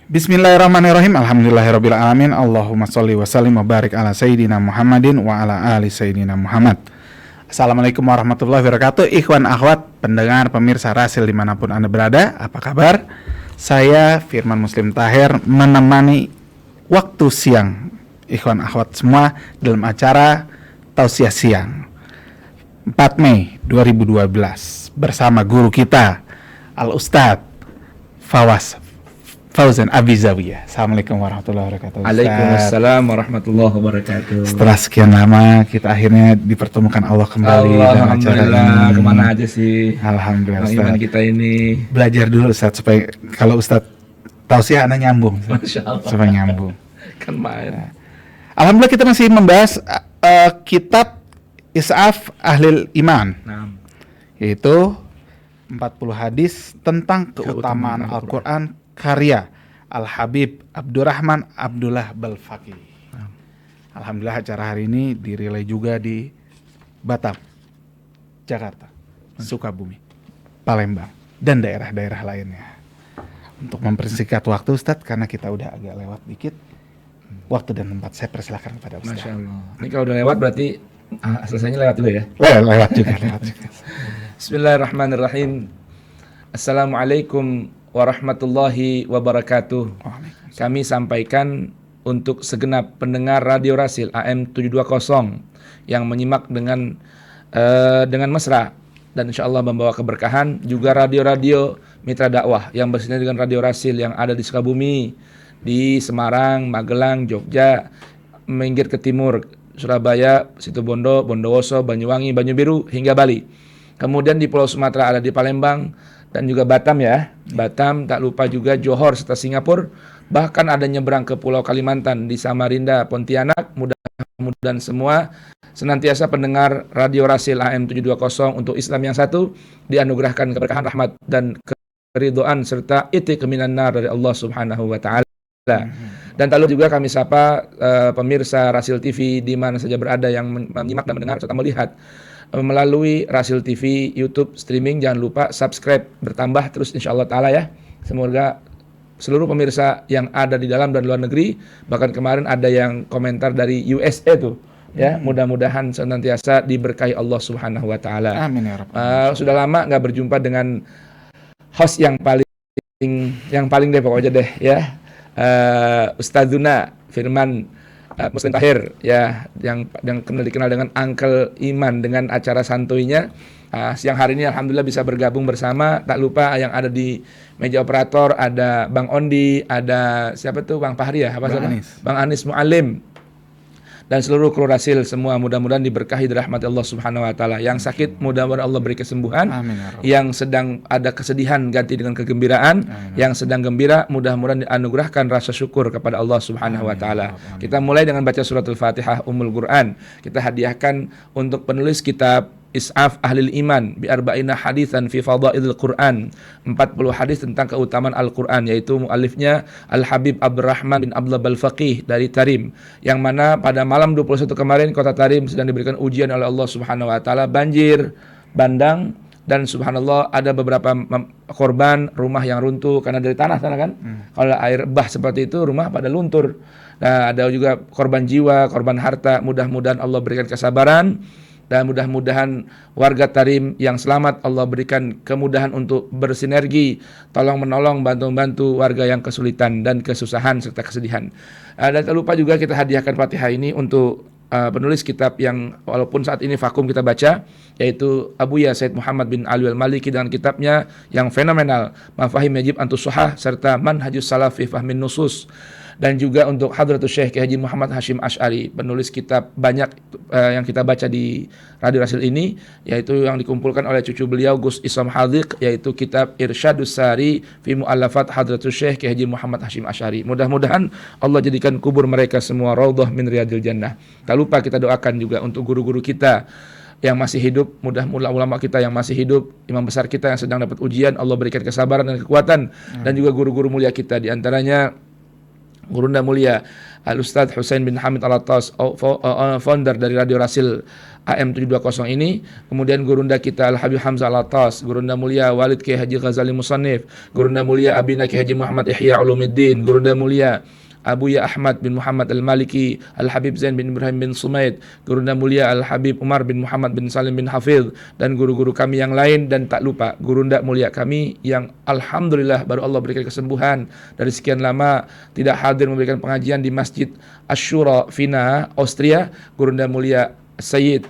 Bismillahirrahmanirrahim. Alhamdulillahirabbil alamin. Allahumma shalli wa sallim wa barik ala sayyidina Muhammadin wa ala ali sayyidina Muhammad. Assalamualaikum warahmatullahi wabarakatuh. Ikhwan akhwat, pendengar, pemirsa Rasil dimanapun Anda berada, apa kabar? Saya Firman Muslim Tahir menemani waktu siang ikhwan akhwat semua dalam acara Tausiah Siang 4 Mei 2012 bersama guru kita Al-Ustadz Fauzan Abizawiyah. Assalamualaikum warahmatullahi wabarakatuh. Waalaikumsalam warahmatullahi wabarakatuh. Setelah sekian lama kita akhirnya dipertemukan Allah kembali dalam acara ini. Kemana aja sih? Alhamdulillah Iman Ustaz. kita ini. Belajar dulu Ustaz supaya kalau Ustaz tausiah Anda nyambung. Masya Allah. Supaya nyambung. Kan main. Alhamdulillah kita masih membahas kitab Is'af Ahlil Iman, Nah, yaitu 40 hadis tentang keutamaan Al-Quran karya Al-Habib Abdurrahman Abdullah Balfaqih. Alhamdulillah acara hari ini dirilai juga di Batam, Jakarta, Sukabumi, Palembang, dan daerah-daerah lainnya. Untuk mempersingkat waktu Ustadz, karena kita udah agak lewat dikit, waktu dan tempat saya persilakan kepada Ustadz. Masya Allah. Ini kalau udah lewat berarti selesainya lewat dulu ya. Lewat juga. Bismillahirrahmanirrahim. Assalamualaikum warahmatullahi wabarakatuh. Kami sampaikan untuk segenap pendengar Radio Rasil AM 720 yang menyimak dengan mesra dan insya Allah membawa keberkahan, juga radio-radio mitra dakwah yang bersama dengan Radio Rasil yang ada di Sukabumi, di Semarang, Magelang, Jogja, minggir ke timur, Surabaya, Situbondo, Bondowoso, Banyuwangi, Banyubiru hingga Bali. Kemudian di Pulau Sumatera ada di Palembang dan juga Batam ya. Batam, tak lupa juga Johor serta Singapura. Bahkan ada nyebrang ke Pulau Kalimantan di Samarinda, Pontianak. Mudah-mudahan semua senantiasa pendengar Radio Rasil AM 720 untuk Islam yang satu dianugerahkan keberkahan, rahmat dan keridhaan serta itik minan nar dari Allah Subhanahu wa taala. Dan tak lupa juga kami sapa pemirsa Rasil TV di mana saja berada yang menyimak dan mendengar serta melihat melalui Rasil TV, YouTube, streaming. Jangan lupa subscribe, bertambah terus insyaAllah ta'ala ya. Semoga seluruh pemirsa yang ada di dalam dan luar negeri, bahkan kemarin ada yang komentar dari USA tuh ya, mudah-mudahan senantiasa diberkahi Allah Subhanahu wa taala. Amin ya rabbal. Sudah lama nggak berjumpa dengan host yang paling deh pokoknya deh ya. Ustadzuna Firman Muslim Tahir ya, yang dikenal dengan Uncle Iman dengan acara santuinya. Siang hari ini alhamdulillah bisa bergabung bersama. Tak lupa yang ada di meja operator ada Bang Ondi, ada siapa tuh Bang Fahri ya, Bang Anis Mualim, dan seluruh kru Rasil semua. Mudah-mudahan diberkahi dirahmati Allah Subhanahu wa taala. Yang sakit mudah-mudahan Allah beri kesembuhan. Amin ya rabbal. Yang sedang ada kesedihan ganti dengan kegembiraan. Yang sedang gembira mudah-mudahan dianugerahkan rasa syukur kepada Allah Subhanahu wa taala. Kita mulai dengan baca suratul Fatihah Ummul Quran. Kita hadiahkan untuk penulis kitab Is'af Ahlil Iman bi arba'ina haditsan fi fadailil Quran, 40 hadis tentang keutamaan Al-Quran, yaitu muallifnya Al-Habib Abdurrahman bin Abdullah Balfaqih dari Tarim, yang mana pada malam 21 kemarin kota Tarim sedang diberikan ujian oleh Allah Subhanahu wa taala, banjir bandang, dan subhanallah ada beberapa korban rumah yang runtuh karena dari tanah sana kan. Kalau air bah seperti itu rumah pada luntur. Nah, ada juga korban jiwa, korban harta. Mudah-mudahan Allah berikan kesabaran. Dan mudah-mudahan warga Tarim yang selamat Allah berikan kemudahan untuk bersinergi, tolong menolong, bantu-bantu warga yang kesulitan dan kesusahan serta kesedihan. Dan tak lupa juga kita hadiahkan Fatihah ini untuk penulis kitab yang walaupun saat ini vakum kita baca, yaitu Abuya Said Muhammad bin Ali al-Maliki dengan kitabnya yang fenomenal Mafahim Yajib Antus Sohah serta Manhajus Salaf fi Fahmin Nusus. Dan juga untuk Hadratus Syekh Haji Muhammad Hashim Asy'ari, penulis kitab banyak yang kita baca di Radio Rasil ini, yaitu yang dikumpulkan oleh cucu beliau Gus Isam Hadiq, yaitu kitab Irsyadus Sari fi Mu'allafat Hadratus Syekh Haji Muhammad Hashim Asy'ari. Mudah-mudahan Allah jadikan kubur mereka semua raudhah min riyadil jannah. Tak lupa kita doakan juga untuk guru-guru kita yang masih hidup, mudah-mudahan ulama kita yang masih hidup, imam besar kita yang sedang dapat ujian, Allah berikan kesabaran dan kekuatan. Dan juga guru-guru mulia kita, di antaranya Gurunda Mulia Al-Ustadz Husain bin Hamid Alatas, founder dari Radio Rasil AM 720 ini. Kemudian gurunda kita Al-Habib Hamzah Alatas, gurunda mulia Walid Kiai Haji Ghazali Musannif, gurunda mulia Abina Kiai Haji Muhammad Ihya Ulumuddin, gurunda mulia Abuya Ahmad bin Muhammad Al-Maliki, Al-Habib Zain bin Ibrahim bin Sumaid, gurunda mulia Al-Habib Umar bin Muhammad bin Salim bin Hafidh, dan guru-guru kami yang lain. Dan tak lupa gurunda mulia kami yang alhamdulillah baru Allah berikan kesembuhan dari sekian lama tidak hadir memberikan pengajian di Masjid Asyura Vina, Austria, gurunda mulia Sayyid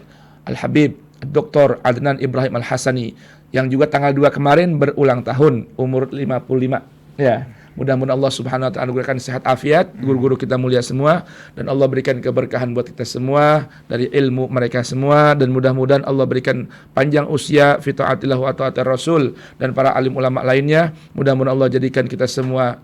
Al-Habib Dr. Adnan Ibrahim Al-Hasani yang juga tanggal 2 kemarin berulang tahun, umur 55. Ya. Mudah-mudahan Allah Subhanahu wa taala anugerahkan sehat afiat guru-guru kita mulia semua, dan Allah berikan keberkahan buat kita semua dari ilmu mereka semua, dan mudah-mudahan Allah berikan panjang usia fi taatillah wa taatir Rasul dan para alim ulama lainnya. Mudah-mudahan Allah jadikan kita semua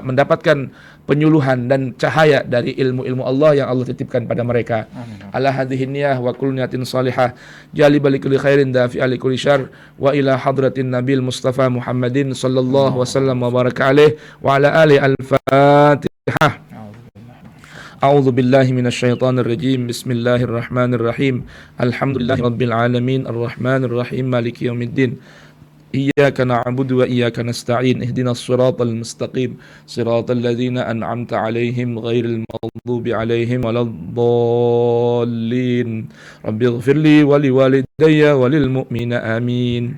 mendapatkan penyuluhan dan cahaya dari ilmu-ilmu Allah yang Allah titipkan pada mereka. Ala hadhihi niyah wa kullu niyatin salihah jalibal likulli khairin dafi'a likulli syarr wa ila hadratin nabil Mustafa Muhammadin sallallahu wasallam wa baraka alaih wa ala ali al-Fatihah. A'udzu billahi minasy syaithanir rajim. Bismillahirrahmanirrahim. Alhamdulillahi rabbil alamin arrahmanir rahim maliki yaumiddin. Iyyaka na'budu wa iyyaka nasta'in ihdinas siratal mustaqim siratal ladzina an'amta 'alaihim ghairil maghdubi 'alaihim waladdallin rabbighfirli wa liwalidayya walil mu'minina amin.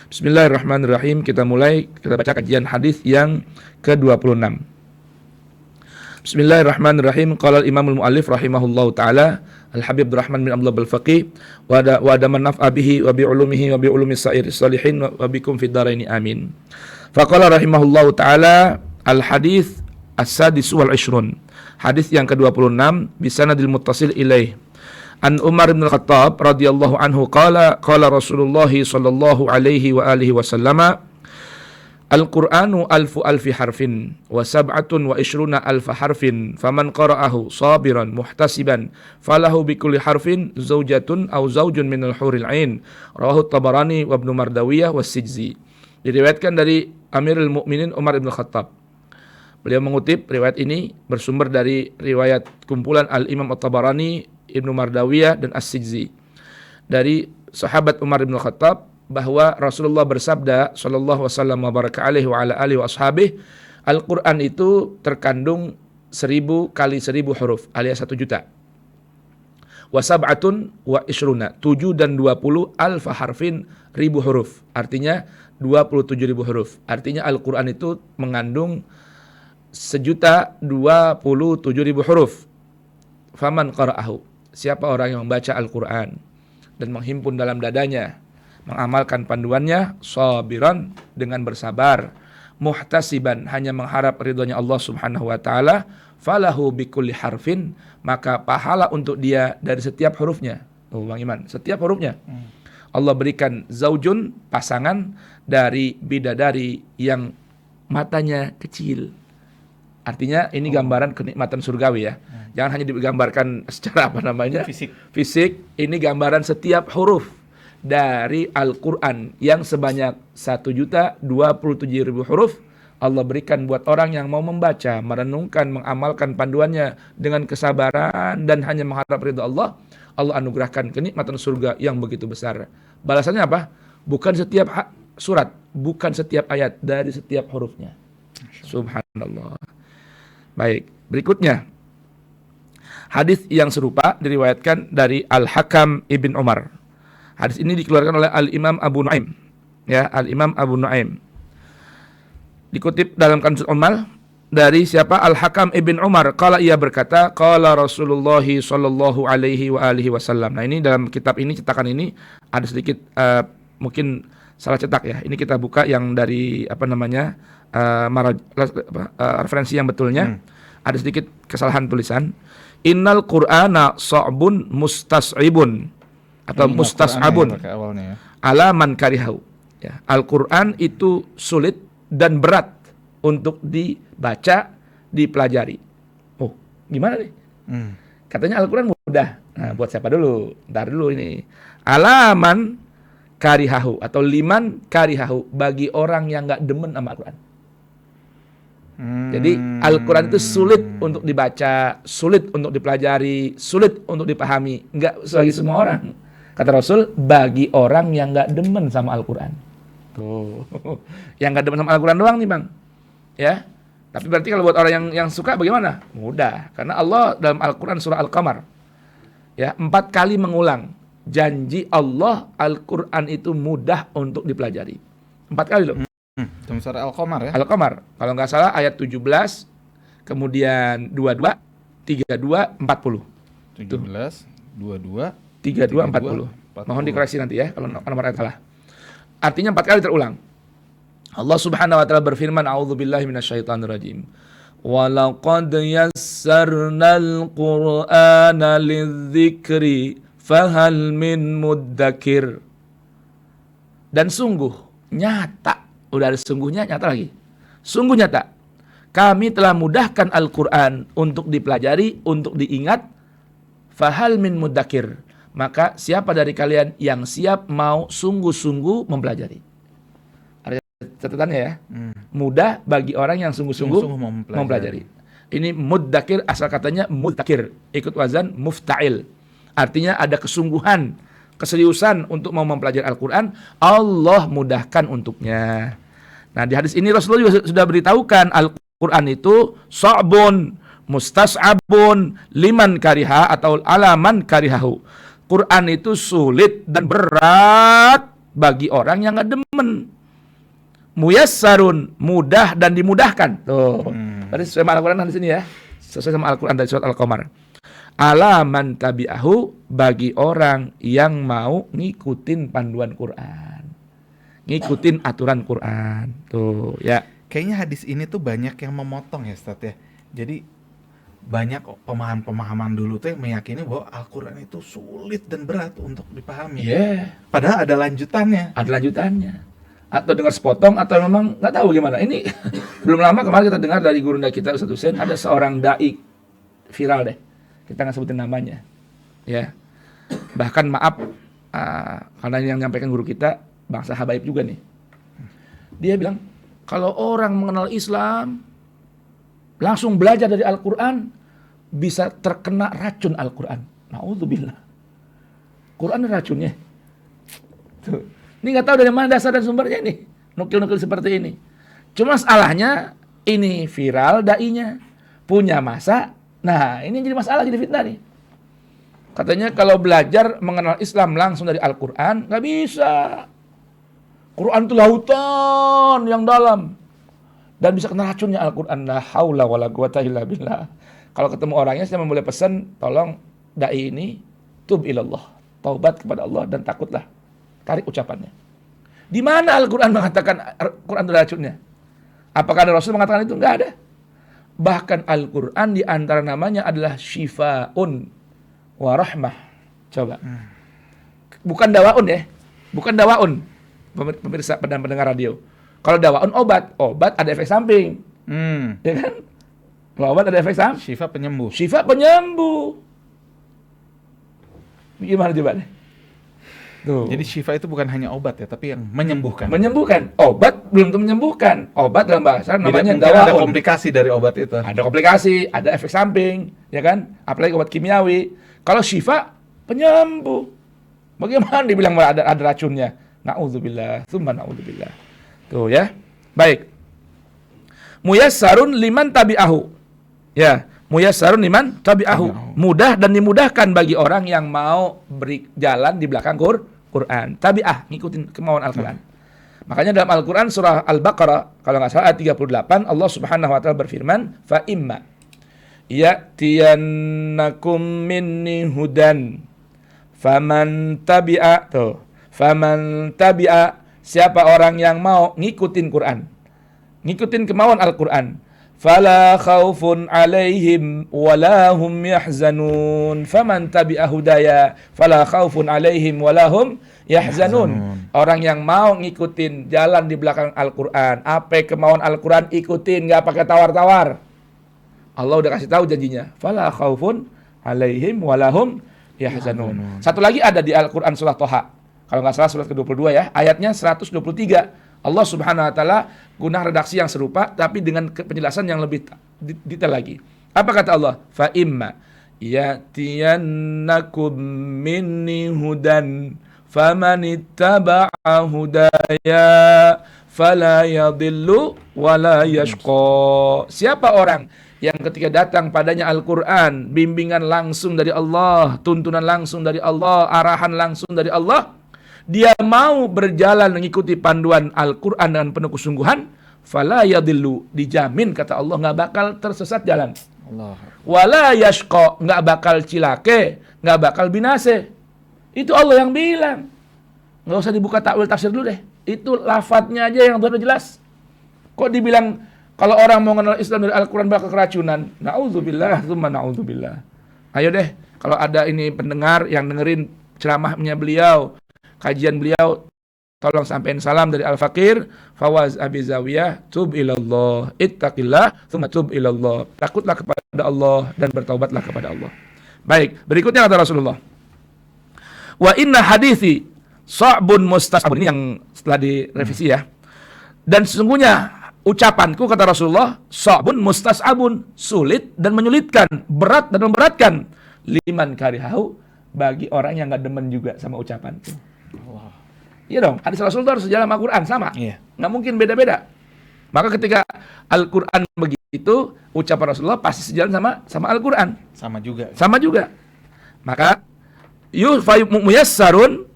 Bismillahirrahmanirrahim. Kita baca kajian hadis yang ke-26. Bismillahirrahmanirrahim. Qala al-Imamul Mu'allif rahimahullahu taala Al-Habib Abdurrahman bin Abdullah Al-Faqih wa adaman naf'a bihi wa bi ulumihi wa bi ulumi sa'iri salihin wa bikum fid dharaini amin. Faqala rahimahullahu taala al-hadits as-sadis wal 20. Hadis yang ke-26 bisanadil muttasil ilaih. An Umar bin Al-Khattab radhiyallahu anhu qala Rasulullah sallallahu alaihi wa alihi wasallama Al-Qur'anu alfu alfi harfin wa sab'atun wa ishruna alfa harfin faman qara'ahu sabiran muhtasiban falahu bikulli harfin zaujatun aw zaujun minal huril ain. Rawahu Tabarani wa Ibnu Mardawiyah was Sijzi. Diriwayatkan dari Amirul Mukminin Umar bin Khattab. Beliau mengutip riwayat ini bersumber dari riwayat kumpulan Al-Imam At-Tabarani, Ibnu Mardawiyah dan As-Sijzi dari sahabat Umar bin Khattab bahwa Rasulullah bersabda sallallahu wasallam wa baraka alaihi wa ala alihi wa ashabih, Al-Quran itu terkandung 1000 kali 1000 huruf alias 1 juta. Wa sab'atun wa ishruna 7 dan 20 alfa harfin 1000 huruf, artinya 27.000 huruf. Artinya Al-Quran itu mengandung 1.027.000 huruf. Faman qara'ahu, siapa orang yang membaca Al-Quran dan menghimpun dalam dadanya, mengamalkan panduannya, sabiran dengan bersabar, muhtasiban hanya mengharap ridhonya Allah Subhanahu wa taala, falahu bikulli harfin, maka pahala untuk dia dari setiap hurufnya. Oh, Bang Iman, setiap hurufnya. Allah berikan zaujun, pasangan dari bidadari yang matanya kecil. Artinya ini gambaran kenikmatan surgawi ya. Jangan hanya digambarkan secara fisik. Ini gambaran setiap huruf dari Al-Quran yang sebanyak 1.027.000 huruf Allah berikan buat orang yang mau membaca, merenungkan, mengamalkan panduannya dengan kesabaran dan hanya mengharap ridha Allah. Allah anugerahkan kenikmatan surga yang begitu besar. Balasannya apa? Bukan setiap surat, bukan setiap ayat, dari setiap hurufnya. Subhanallah. Baik, berikutnya hadis yang serupa diriwayatkan dari Al-Hakam Ibn Umar. Hadis ini dikeluarkan oleh Al-Imam Abu Nuaim. Ya, Al-Imam Abu Nuaim. Dikutip dalam Kanzul Ummal dari siapa? Al-Hakam Ibn Umar. Qala, ia berkata, qala Rasulullah sallallahu alaihi wa alihi wasallam. Nah, ini dalam kitab ini, cetakan ini ada sedikit mungkin salah cetak ya. Ini kita buka yang dari referensi yang betulnya. Ada sedikit kesalahan tulisan. Innal Qur'ana sa'bun mustas'ibun atau mustas'abun ala man karihahu. Ya, Al-Qur'an itu sulit dan berat untuk dibaca, dipelajari. Oh, gimana nih? Katanya Al-Qur'an mudah. Nah, buat siapa dulu? Ntar dulu ini. Ala man karihahu atau liman karihahu, bagi orang yang enggak demen sama Al-Qur'an. Jadi Al-Quran itu sulit untuk dibaca, sulit untuk dipelajari, sulit untuk dipahami. Enggak bagi semua orang. Kata Rasul, bagi orang yang enggak demen sama Al-Quran. Tuh. Yang enggak demen sama Al-Quran doang nih Bang. Ya. Tapi berarti kalau buat orang yang suka bagaimana? Mudah. Karena Allah dalam Al-Quran surah Al-Qamar, ya, 4 kali mengulang janji Allah Al-Quran itu mudah untuk dipelajari. 4 kali loh. Dalam surah Al-Qamar ya. Al-Qamar. Kalau nggak salah ayat 17, kemudian 22, 32, 40. 17, 22, 32, 40. Mohon dikoreksi nanti ya kalau nomor ayat salah. Artinya 4 kali terulang. Allah Subhanahu wa taala berfirman, a'udzubillahi minasyaitonirrajim. Wa laqad yassarnal Qur'ana lidzikri fahal min muddakir. Dan sungguh nyata, udah ada sungguhnya, nyata lagi. Sungguh nyata. Kami telah mudahkan Al-Qur'an untuk dipelajari, untuk diingat. Fahal min muddakir. Maka siapa dari kalian yang siap mau sungguh-sungguh mempelajari? Catatannya ya, mudah bagi orang yang sungguh-sungguh mempelajari. Ini muddakir, asal katanya muddakir, ikut wazan mufta'il. Artinya ada kesungguhan, keseriusan untuk mau mempelajari Al-Quran, Allah mudahkan untuknya. Nah, di hadis ini Rasulullah juga sudah beritahukan Al-Quran itu sa'bun, mustas'abun, liman kariha atau alaman karihahu. Quran itu sulit dan berat bagi orang yang nggak demen. Muyassarun, mudah dan dimudahkan. Tuh. Tadi sesuai sama Al-Quran di sini ya. Sesuai sama Al-Quran dari surat Al-Qamar. Alaman tabi'ahu, bagi orang yang mau ngikutin panduan Quran. Ngikutin aturan Quran. Tuh, ya. Kayaknya hadis ini tuh banyak yang memotong ya, Ustaz ya. Jadi banyak pemahaman-pemahaman dulu tuh yang meyakini bahwa Al-Quran itu sulit dan berat untuk dipahami. Yeah. Padahal ada lanjutannya. Ada lanjutannya. Atau dengar sepotong, atau memang nggak tahu gimana. Ini belum lama kemarin kita dengar dari gurunda kita Ustaz Hussein, ada seorang dai viral deh. Kita nggak sebutin namanya. Ya. Bahkan maaf, karena yang menyampaikan guru kita, bangsa habaib juga nih. Dia bilang, kalau orang mengenal Islam, langsung belajar dari Al-Quran, bisa terkena racun Al-Quran. Na'udzubillah. Quran ada racunnya. Tuh. Ini nggak tahu dari mana dasar dan sumbernya nih. Nukil-nukil seperti ini. Cuma salahnya, ini viral dainya. Punya masa. Nah, ini jadi masalah, jadi fitnah nih. Katanya kalau belajar mengenal Islam langsung dari Al-Quran, nggak bisa. Quran itu lautan yang dalam. Dan bisa kena racunnya Al-Quran. La haula wa la quwata illa billah. Kalau ketemu orangnya, saya boleh pesan, tolong dai ini, tub ilallah. Taubat kepada Allah dan takutlah. Tarik ucapannya. Di mana Al-Quran mengatakan Quran itu racunnya? Apakah ada Rasul mengatakan itu? Enggak ada. Bahkan Al-Quran di antara namanya adalah syifa'un wa rahmah. Coba. Bukan dawaun ya. Bukan dawaun. Pemirsa dan pendengar radio. Kalau dawaun obat. Obat ada efek samping. Ya kan? Kalau obat ada efek samping. Syifa penyembuh. Syifa penyembuh. Gimana coba nih? Tuh. Jadi syifa itu bukan hanya obat ya, tapi yang menyembuhkan. Menyembuhkan. Obat belum tentu menyembuhkan. Obat dalam bahasa namanya dawaun. Ada dawaun. komplikasi dari obat itu. Ada komplikasi, ada efek samping, ya kan? Apalagi obat kimiawi. Kalau syifa penyembuh. Bagaimana dibilang ada racunnya? Na'udzubillah, tsumma na'udzubillah. Tuh ya. Baik. Muyassarun liman tabi'ahu. Ya, muyassarun liman tabi'ahu. Mudah dan dimudahkan bagi orang yang mau berjalan di belakang Quran. Tabi'ah, ngikutin kemauan Al-Quran. Makanya dalam Al-Quran surah Al-Baqarah, kalau nggak salah ayat 38, Allah Subhanahu wa taala berfirman, fa imma ya'tiyannakum minni hudan faman tabi'a, tuh. Faman tabi'a, siapa orang yang mau ngikutin Quran, ngikutin kemauan Al-Quran, fala khaufun alaihim wala hum yahzanun. Faman tabi'a hudaya fala khaufun alaihim wala hum yahzanun. Orang yang mau ngikutin jalan di belakang Al-Quran, apa kemauan Al-Quran ikutin, nggak pakai tawar-tawar. Allah udah kasih tahu janjinya, fala khaufun alaihim wala hum yahzanun. Satu lagi ada di Al-Quran surah Toha, kalau nggak salah surat ke-22 ya, ayatnya 123. Allah Subhanahu wa taala Gunah redaksi yang serupa tapi dengan penjelasan yang lebih detail lagi. Apa kata Allah? Fa imma yatiyannakum minni hudan famanittaba'a hudaya fala yadhillu wala yashqa. Siapa orang yang ketika datang padanya Al-Quran, bimbingan langsung dari Allah, tuntunan langsung dari Allah, arahan langsung dari Allah, dia mau berjalan mengikuti panduan Al-Quran dengan penuh kesungguhan, fala yadhillu, dijamin kata Allah nggak bakal tersesat jalan. Allah. Wala yashqa, nggak bakal cilake, nggak bakal binase. Itu Allah yang bilang. Nggak usah dibuka takwil tafsir dulu deh. Itu lafadznya aja yang sudah jelas. Kok dibilang kalau orang mau mengenal Islam dari Al-Quran bakal keracunan? Na'udzubillah, tsumma na'udzubillah. Ayo deh, kalau ada ini pendengar yang dengerin ceramahnya beliau, kajian beliau, tolong sampaikan salam dari Al-Fakir, Fawaz Abi Zawiyah, tub ilallah, ittaqillah, tsumma tub ilallah. Takutlah kepada Allah dan bertaubatlah kepada Allah. Baik, berikutnya kata Rasulullah. Wa inna hadithi sa'bun mustasabun. Ini yang setelah direvisi ya. Dan sesungguhnya ucapanku kata Rasulullah, sa'bun mustasabun, sulit dan menyulitkan, berat dan memberatkan. Liman karihahu, bagi orang yang gak demen juga sama ucapanku. Allah. Iya dong, hadis Rasulullah harus sejalan sama Al-Quran, sama. Iya. Nggak mungkin beda-beda. Maka ketika Al-Quran begitu, ucapan Rasulullah pasti sejalan sama Al-Quran. Sama juga. Sama juga. Maka muyassarun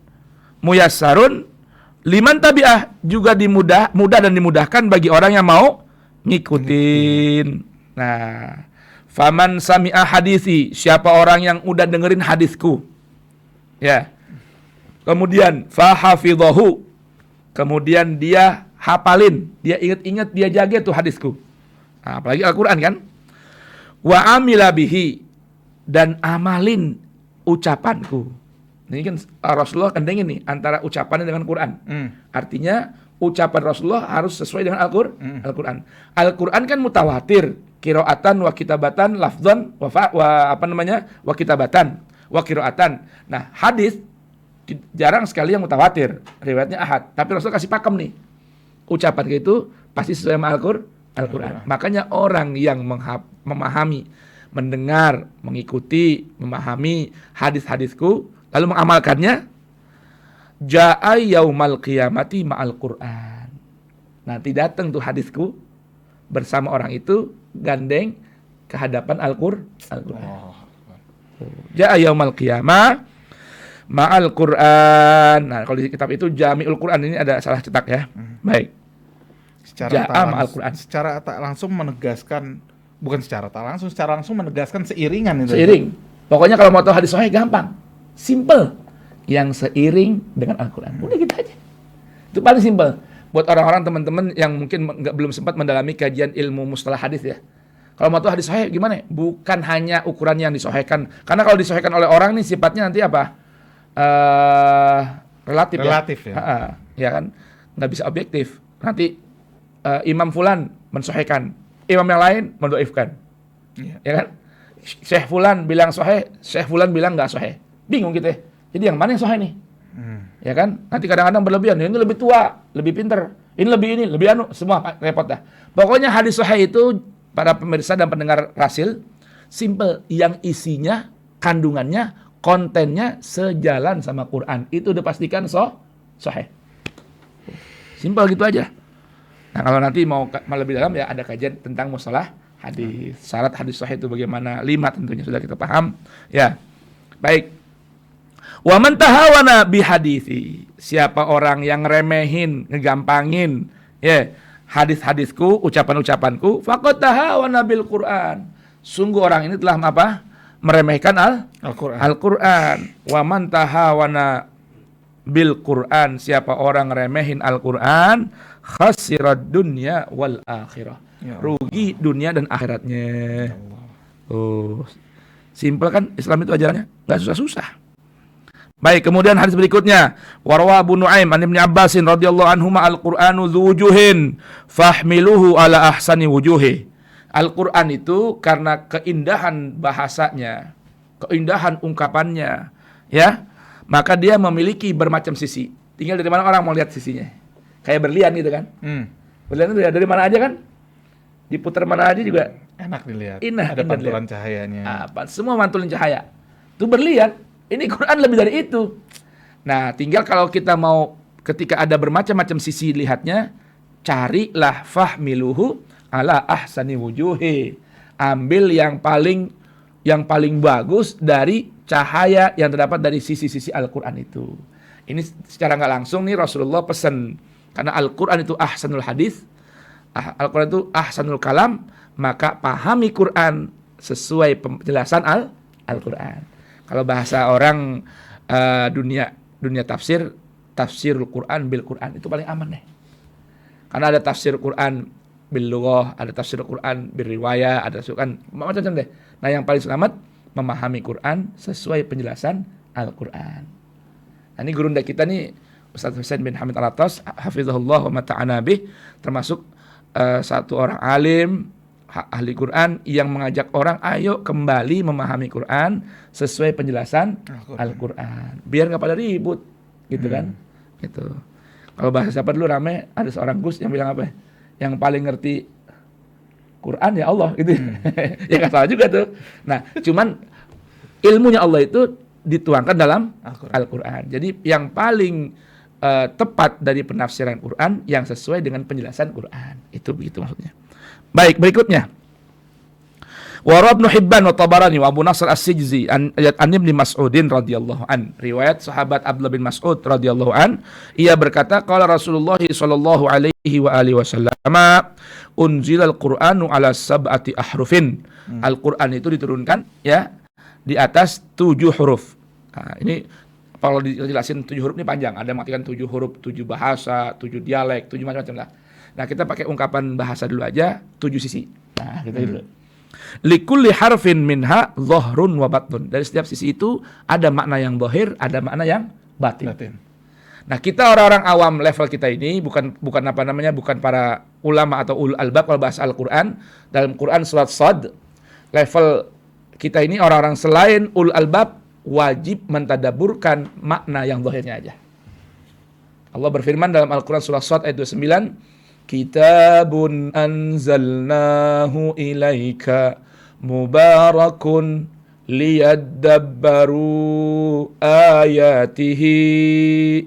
liman tabi'ah, juga mudah dan dimudahkan bagi orang yang mau ngikutin. Nah, faman sami'a hadisi, siapa orang yang udah dengerin hadisku. Ya. Kemudian fahafidhahu, kemudian dia hafalin, dia ingat-ingat, dia jaga tuh hadisku. Nah, apalagi Al-Quran kan. Wa amila bihi, dan amalin ucapanku. Ini kan Rasulullah kendengin nih antara ucapannya dengan Quran. Artinya ucapan Rasulullah harus sesuai dengan Al-Quran. Al-Quran kan mutawatir, qiraatan wa kitabatan, lafzan wa kitabatan, wa qiraatan. Nah, hadis jarang sekali yang mutawatir, riwayatnya ahad. Tapi Rasul kasih pakem nih. Ucapan itu pasti sesuai sama Al-Quran. Makanya orang yang memahami, mendengar, mengikuti, memahami hadis-hadisku, lalu mengamalkannya, ja'a yaumal qiyamati ma'al Qur'an. Nanti datang tuh hadisku bersama orang itu, gandeng ke hadapan Al-Quran. Ja'a yaumal qiyamah ma'al Quran. Nah, kalau di kitab itu Jami'ul Quran, ini ada salah cetak ya. Baik. Secara tak langsung menegaskan, bukan secara langsung menegaskan seiringan itu. Seiring. Pokoknya kalau mau tahu hadis sahih gampang. Simple. Yang seiring dengan Al-Quran. Udah gitu aja. Itu paling simple. Buat orang-orang teman-teman yang mungkin belum sempat mendalami kajian ilmu mustalah hadis ya. Kalau mau tahu hadis sahih gimana? Bukan hanya ukuran yang disahihkan. Karena kalau disahihkan oleh orang nih sifatnya nanti apa? Relatif ya. Ya kan, nggak bisa objektif. Nanti Imam Fulan mensahihkan, imam yang lain mendoifkan, ya kan. Syekh Fulan bilang sahih, Syekh Fulan bilang nggak sahih. Bingung gitu ya. Jadi yang mana yang sahih nih? Ya kan. Nanti kadang-kadang berlebihan. Ini lebih tua, lebih pinter. Ini lebih semua repot dah. Pokoknya hadis sahih itu para pemirsa dan pendengar Rasil simple, yang isinya, kandungannya, kontennya sejalan sama Quran. Itu udah pastikan sahih. Simpel gitu aja. Nah, kalau nanti mau lebih dalam ya ada kajian tentang mustalah hadis. Syarat hadis sahih itu bagaimana? 5 tentunya sudah kita paham. Ya. Baik. Wa man tahawana bi hadisi. Siapa orang yang remehin, ngegampangin ya hadis-hadisku, ucapan-ucapanku, faqad tahawana bil Quran. Sungguh orang ini telah apa? Meremehkan Al-Quran. Wa man tahawana bil Quran, siapa orang remehin Al-Quran, khasirad dunya wal akhirah. Rugi dunia dan akhiratnya. Oh, simpel kan Islam itu ajarannya, nggak susah-susah. Baik, kemudian hadis berikutnya, warwa Abu Nuaim an Ibnu Abbasin radhiyallahu anhuma al-Qur'anu dzu wujuhin fahmiluhu ala ahsani wujuhi. Al-Quran itu karena keindahan bahasanya, keindahan ungkapannya, ya, maka dia memiliki bermacam sisi. Tinggal dari mana orang mau lihat sisinya. Kayak berlian gitu kan. Berlian itu ya dari mana aja kan? Diputar mana aja juga Enak dilihat. indah. Ada indah pantulan dilihat. cahayanya. Semua mantulin cahaya. Itu berlian. Ini Quran lebih dari itu. Nah, tinggal kalau kita mau ketika ada bermacam-macam sisi lihatnya, carilah fahmiluhu ala ahsani wujuhi. Ambil yang paling bagus dari cahaya yang terdapat dari sisi-sisi Al-Qur'an itu. Ini secara nggak langsung nih Rasulullah pesan, karena Al-Qur'an itu ahsanul hadis, Al-Qur'an itu ahsanul kalam, maka pahami Quran sesuai penjelasan Al-Qur'an. Kalau bahasa orang dunia tafsirul Quran bil Quran itu paling aman deh. Karena ada tafsir Quran bil lughah, ada tafsir Quran bil riwayah, ada kan macam-macam deh. Nah, yang paling selamat memahami Quran sesuai penjelasan Al-Quran. Nah, ini gurunda kita nih Ustaz Husain bin Hamid Al-Attas hafizahullah wa mata'ana bih, termasuk satu orang alim ahli Quran yang mengajak orang ayo kembali memahami Quran sesuai penjelasan Al-Quran. Biar nggak pada ribut, gitu kan? Gitu. Kalau bahasa siapa dulu rame, ada seorang Gus yang bilang apa? Yang paling ngerti Quran ya Allah, gitu. Ya nggak salah juga tuh. Nah, cuman ilmunya Allah itu dituangkan dalam Al-Quran. Jadi yang paling tepat dari penafsiran Quran yang sesuai dengan penjelasan Quran. Itu begitu maksudnya. Baik, berikutnya. Wa Ibnu Hibban wa Tabarani wa Abu Nasr As-Sijzi an Ibnu Mas'udin radhiyallahu an. Riwayat sahabat Abdullah bin Mas'ud radhiyallahu an, ia berkata qala Rasulullah sallallahu alaihi wa alihi wasallam unzilal Qur'anu ala sab'ati ahrufin. Al-Qur'an itu diturunkan ya di atas 7 huruf. Nah, ini kalau dijelasin 7 huruf ini panjang. Ada maktikan 7 huruf, 7 bahasa, 7 dialek, 7 macam-macam lah. Nah, kita pakai ungkapan bahasa dulu aja, 7 sisi. Nah, kita dulu. Likulli harfin minha dhahrun wa batnun. Dari setiap sisi itu ada makna yang zahir, ada makna yang batin. Nah, kita orang-orang awam level kita ini bukan apa namanya, bukan para ulama atau ulul albab kalau bahasa Al-Qur'an. Dalam Quran surat Shad, level kita ini orang-orang selain ulul albab wajib mentadabburkan makna yang zahirnya aja. Allah berfirman dalam Al-Qur'an surah Shad ayat 29, Kitabun anzalnahu ilaika mubarakun liyadabbaru ayatihi.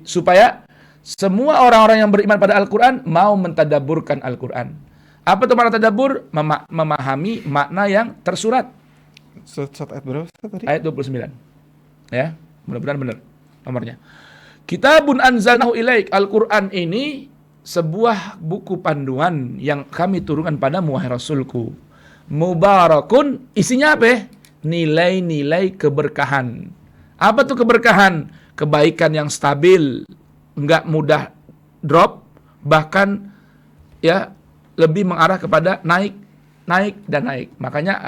Supaya semua orang-orang yang beriman pada Al-Quran mau mentadabburkan Al-Quran. Apa itu makna tadabbur? Memahami makna yang tersurat. Surat ayat berapa tadi? Ayat 29. Ya, mudah-mudahan benar nomornya. Kitabun anzalnahu ilaik. Al-Quran ini sebuah buku panduan yang kami turunkan padamu wahai Rasulku. Mubarakun, isinya apa? Nilai-nilai keberkahan. Apa tuh keberkahan? Kebaikan yang stabil, enggak mudah drop, bahkan ya lebih mengarah kepada naik dan naik. Makanya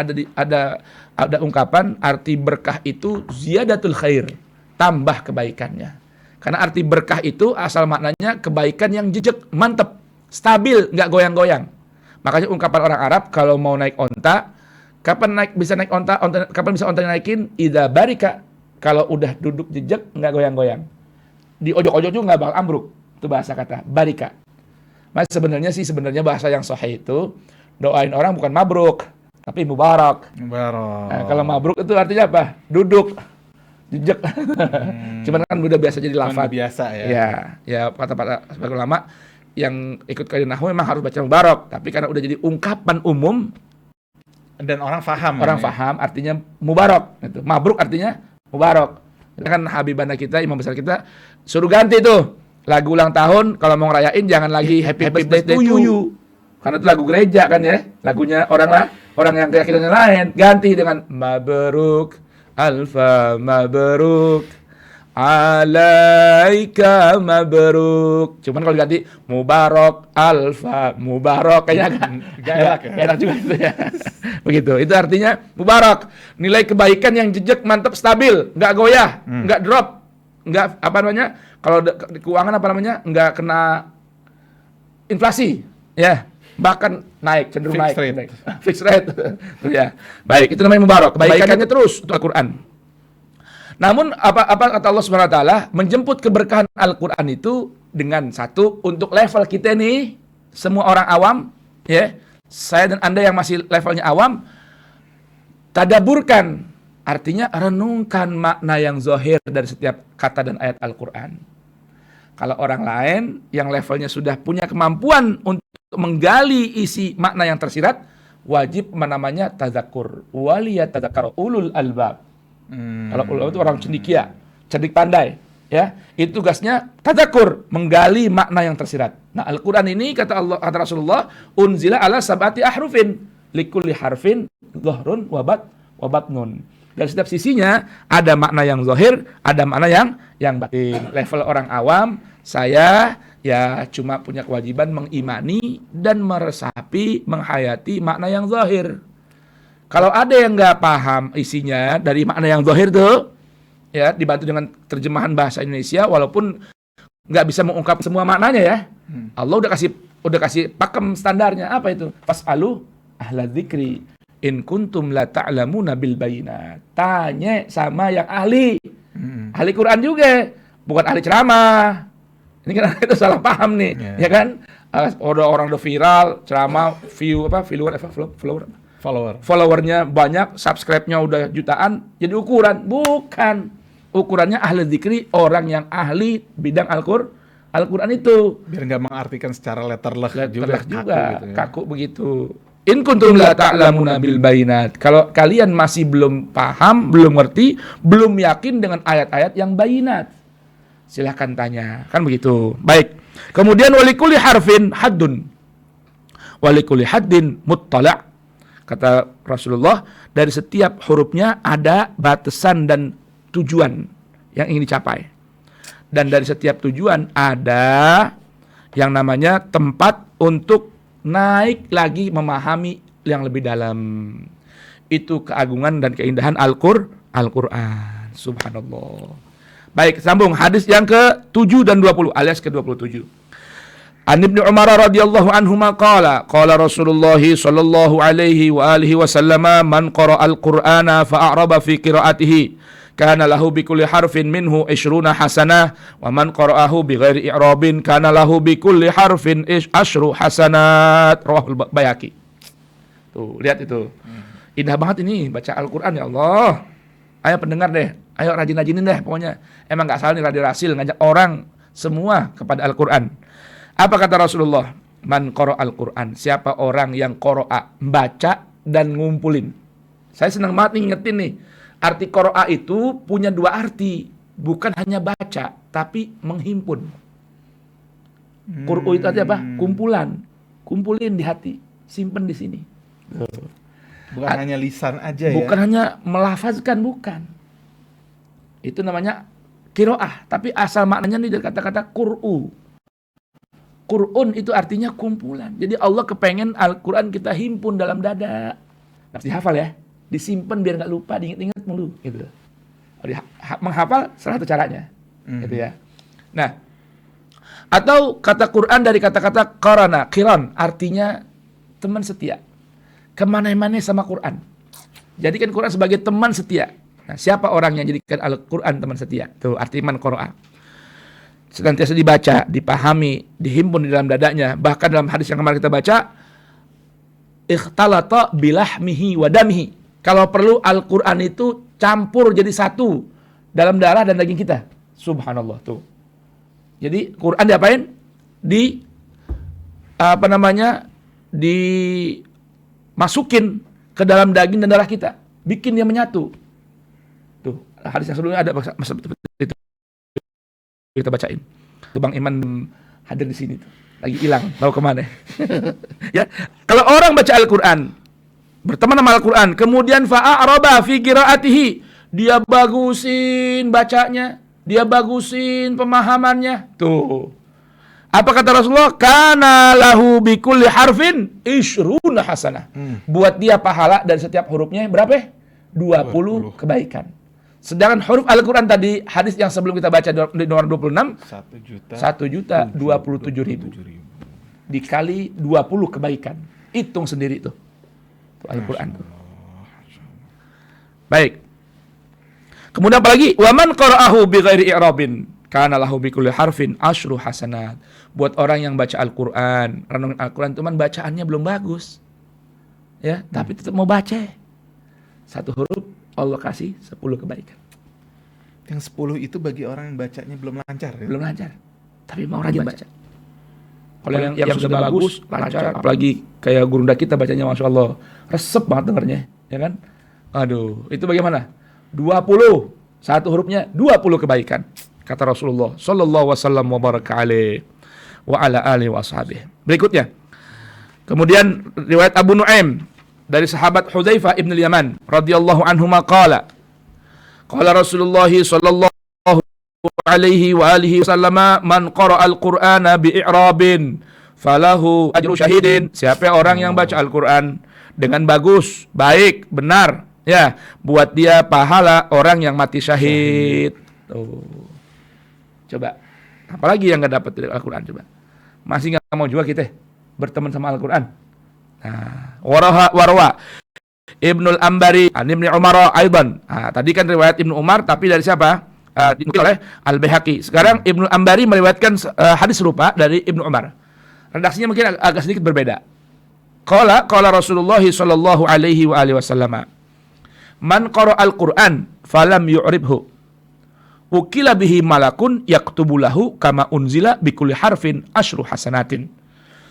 ada ungkapan arti berkah itu ziyadatul khair, tambah kebaikannya. Karena arti berkah itu asal maknanya kebaikan yang jejak, mantep, stabil, nggak goyang-goyang. Makanya ungkapan orang Arab kalau mau naik onta, kapan bisa naik onta, kapan bisa onta naikin? Idza barika, kalau udah duduk jejak, nggak goyang-goyang. Di ojok-ojok juga nggak bakal ambruk. Itu bahasa kata barika. Mas sebenarnya bahasa yang sahih itu doain orang bukan mabruk, tapi mubarak. Nah, kalau mabruk itu artinya apa? Duduk. Jejak. Cuman kan udah biasa jadi lafaz. Biasa ya. Ya kata-kata sebagai ulama yang ikut kajian nahwu memang harus baca mubarak, tapi karena udah jadi ungkapan umum dan orang faham. Faham artinya mubarak gitu. Mabruk artinya mubarak. Kan habibana kita, imam besar kita suruh ganti tuh lagu ulang tahun kalau mau ngerayain jangan lagi happy birthday to you. Karena itu lagu gereja kan ya. Lagunya orang yang keyakinannya lain, ganti dengan mabruk Alfa mabruk alaika mabruk. Cuman kalau ganti mubarak alfa mubarak kayaknya kan enak juga gitu ya. Begitu. Itu artinya mubarak, nilai kebaikan yang jejak, mantap, stabil, nggak goyah, nggak drop, nggak apa namanya? Kalau keuangan apa namanya? Nggak kena inflasi, ya. Bahkan naik, cenderung naik. Fixed rate. Ya. Baik, itu namanya mubarak. Kebaikannya terus untuk Al-Qur'an. Namun apa kata Allah Subhanahu wa taala, menjemput keberkahan Al-Qur'an itu dengan satu untuk level kita nih semua orang awam, ya, saya dan Anda yang masih levelnya awam, tadaburkan, artinya renungkan makna yang zahir dari setiap kata dan ayat Al-Quran. Kalau orang lain yang levelnya sudah punya kemampuan untuk menggali isi makna yang tersirat, wajib namanya tadzakur. Waliyatadzakkaru ulul albab. Kalau ulul itu orang cendekia, cerdik pandai, ya. Itu tugasnya tadzakur, menggali makna yang tersirat. Nah, Al-Qur'an ini kata Allah, kata Rasulullah, unzila ala sab'ati ahrufin, likulli harfin dhahrun wa batnun. Dari setiap sisinya ada makna yang zahir, ada makna yang batin. Level orang awam, saya ya cuma punya kewajiban mengimani dan meresapi, menghayati makna yang zahir. Kalau ada yang nggak paham isinya dari makna yang zahir tuh, ya dibantu dengan terjemahan bahasa Indonesia, walaupun nggak bisa mengungkap semua maknanya ya. Allah udah kasih pakem standarnya. Apa itu? Fas'alu ahla dzikri in kuntum la ta'lamuna bil bayinat. Tanya sama yang ahli. Ahli Quran juga, bukan ahli ceramah. Ini kan itu salah paham nih, ya kan? Orang udah viral, ceramah, followernya banyak, subscribe-nya udah jutaan, jadi ukuran. Bukan. Ukurannya ahli dzikri, orang yang ahli bidang Al-Quran itu. Biar nggak mengartikan secara letterlek juga, kaku begitu. In kuntum la ta'lamuna bil bayinat. Kalau kalian masih belum paham, belum ngerti, belum yakin dengan ayat-ayat yang bayinat, silahkan tanya. Kan begitu. Baik. Kemudian walikulli harfin haddun. Walikulli haddin muttala'. Kata Rasulullah, dari setiap hurufnya ada batasan dan tujuan yang ingin dicapai. Dan dari setiap tujuan ada yang namanya tempat untuk naik lagi memahami yang lebih dalam. Itu keagungan dan keindahan Al-Qur'an. Subhanallah. Baik, sambung hadis yang ke-7 dan 20 alias ke-27. An Ibnu Umar radhiyallahu anhuma qala Rasulullah sallallahu alaihi wa alihi wasallam man qara'a al-Qur'ana fa'araba fi qira'atihi kana lahu bi kulli harfin minhu 20 hasanah wa man qara'ahu bi ghairi i'rabin kana lahu bi kulli harfin 10 hasanat. Rawahul Baihaqi. Tuh, lihat itu. Indah banget ini baca Al-Qur'an, ya Allah. Ayo pendengar deh, ayo rajin-rajinin deh pokoknya. Emang enggak salah nih Radio Rasil ngajak orang semua kepada Al-Qur'an. Apa kata Rasulullah? Man qara'a Al-Qur'an, siapa orang yang qara'a, baca dan ngumpulin. Saya senang banget nih ngingetin nih. Arti qara'a itu punya dua arti, bukan hanya baca, tapi menghimpun. Qur'u itu artinya apa? Kumpulan. Kumpulin di hati, simpen di sini. Bukan hanya lisan aja ya. Bukan hanya melafazkan, bukan. Itu namanya qiraah, tapi asal maknanya nih dari kata-kata qur'u. Qur'un itu artinya kumpulan. Jadi Allah kepengen Al-Quran kita himpun dalam dada. Harus dihafal ya. Disimpan biar nggak lupa, diingat-ingat mulu gitu. Menghafal salah satu caranya. Gitu ya. Nah, atau kata Quran dari kata-kata qarana, qiran, artinya teman setia. Kemana-mana sama Quran. Jadikan Quran sebagai teman setia. Nah, siapa orang yang jadikan Al-Quran teman setia? Tuh, arti man qara'a. Senantiasa dibaca, dipahami, dihimpun di dalam dadanya. Bahkan dalam hadis yang kemarin kita baca, ikhtalata bilahmihi wa damihi. Kalau perlu Al-Quran itu campur jadi satu dalam darah dan daging kita. Subhanallah tuh. Jadi Quran diapain? Dimasukin ke dalam daging dan darah kita. Bikin dia menyatu. Tuh, hadis yang sebelumnya ada seperti itu. Kita bacain. Tuh Bang Iman hadir di sini tuh. Lagi hilang, tahu kemana? Ya, kalau orang baca Al-Quran, berteman sama Al-Quran, kemudian fa'araba fi qiraatihi, dia bagusin bacanya, dia bagusin pemahamannya. Tuh. Apa kata Rasulullah? Kana lahu bi kulli harfin 20 hasanah. Buat dia pahala dari setiap hurufnya berapa? 20 kebaikan. Sedangkan huruf Al-Quran tadi, hadis yang sebelum kita baca di nomor 26, 1.027.000. Dikali 20 kebaikan. Hitung sendiri itu. Al-Quran. Baik. Kemudian apalagi? Wa man qara'ahu bi ghairi i'rabin kana lahu bikulli harfin asyru hasanat. Buat orang yang baca Al-Qur'an, renungin Al-Qur'an, teman bacaannya belum bagus. Ya, tapi tetap mau baca. Satu huruf Allah kasih 10 kebaikan. Yang 10 itu bagi orang yang bacanya belum lancar ya? Belum lancar, tapi mau rajin baca. Kalau yang sudah bagus, lancar, apalagi kayak gurunda kita bacanya Masya Allah, resep banget dengarnya, ya kan? Aduh, itu bagaimana? 20, satu hurufnya 20 kebaikan. Kata Rasulullah sallallahu wasallam wa baraka alaihi wa ala alihi wa ashabihi. Berikutnya, kemudian riwayat Abu Nuaim dari sahabat Hudzaifah ibn al-Yaman radhiyallahu anhuma qala Rasulullah sallallahu alaihi wa alihi wasallama man qara'a al-Qur'ana bi'irabin falahu ajru syahidin. Siapa orang yang baca Al-Qur'an dengan bagus, baik, benar, ya, buat dia pahala orang yang mati syahid. Tuh. Coba, apalagi yang nggak dapat dari Al-Quran, coba. Masih nggak mau juga kita berteman sama Al-Quran. Nah, warwa Ibnul Ambari an Ibnu Umar aidan. Nah, tadi kan riwayat Ibnu Umar, tapi dari siapa? Dinukil oleh Al-Baihaqi. Sekarang Ibnu Ambari meriwayatkan hadis serupa dari Ibnu Umar. Redaksinya mungkin agak sedikit berbeda. Qala Rasulullah sallallahu alaihi wa alihi wasallam. Man qara'a al-Qur'an falam yu'ribhu ukila bihi malakun yaktubu lahu kama unzila bikulli harfin asyru hasanatin.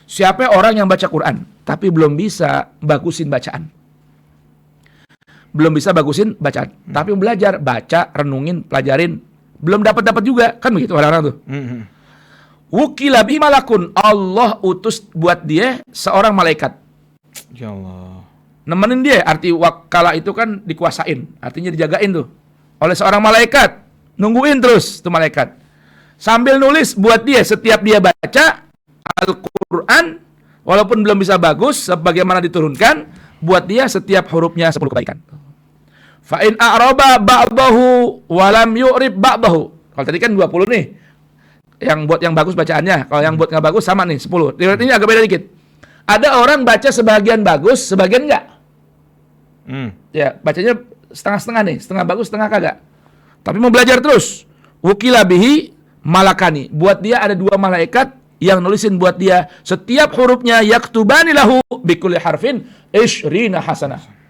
Siapa orang yang baca Quran tapi belum bisa bagusin bacaan. Belum bisa bagusin bacaan, tapi belajar, baca, renungin, pelajarin, belum dapat juga, kan begitu orang-orang tuh. Ukila bihi malakun, Allah utus buat dia seorang malaikat. Ya Allah. Nemenin dia, arti wakala itu kan dikuasain, artinya dijagain tuh oleh seorang malaikat. Nungguin terus tuh malaikat sambil nulis buat dia setiap dia baca Al-Quran, walaupun belum bisa bagus sebagaimana diturunkan, buat dia setiap hurufnya 10 kebaikan. Fa in a'raba ba'dahu wa lam yu'rib ba'dahu. Kalau tadi kan 20 nih yang buat yang bagus bacaannya, kalau yang buat nggak bagus sama nih 10. Riwayat ini agak beda dikit. Ada orang baca sebagian bagus, sebagian enggak. Ya, bacanya setengah-setengah nih, setengah bagus, setengah kagak. Tapi mau belajar terus. Wukila bihi malakani. Buat dia ada 2 malaikat yang nulisin buat dia setiap hurufnya yaktubani lahu bikulli harfin isyrina hasanah.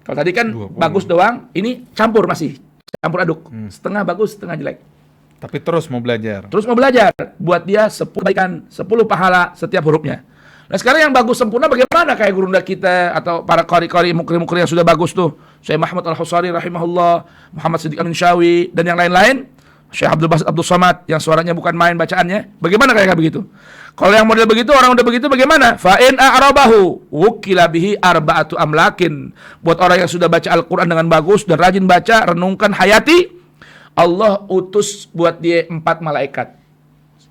Kalau tadi kan 20. Bagus doang, ini campur masih. Campur aduk. Setengah bagus, setengah jelek. Tapi terus mau belajar. Terus mau belajar. Buat dia 10 kebaikan, 10 pahala setiap hurufnya. Nah sekarang yang bagus sempurna bagaimana? Kayak gurunda kita atau para qari-qari mukri-mukri yang sudah bagus tuh. Syekh Muhammad Al-Husari rahimahullah, Muhammad Siddiq Al-Minsyawi, dan yang lain-lain. Syekh Abdul Basit Abdul Somad yang suaranya bukan main bacaannya. Bagaimana kayak begitu? Kalau yang model begitu, orang udah begitu bagaimana? Fa in a'rabahu wukila bihi arba'atu amlakin. Buat orang yang sudah baca Al-Quran dengan bagus dan rajin baca, renungkan, hayati, Allah utus buat dia 4 malaikat.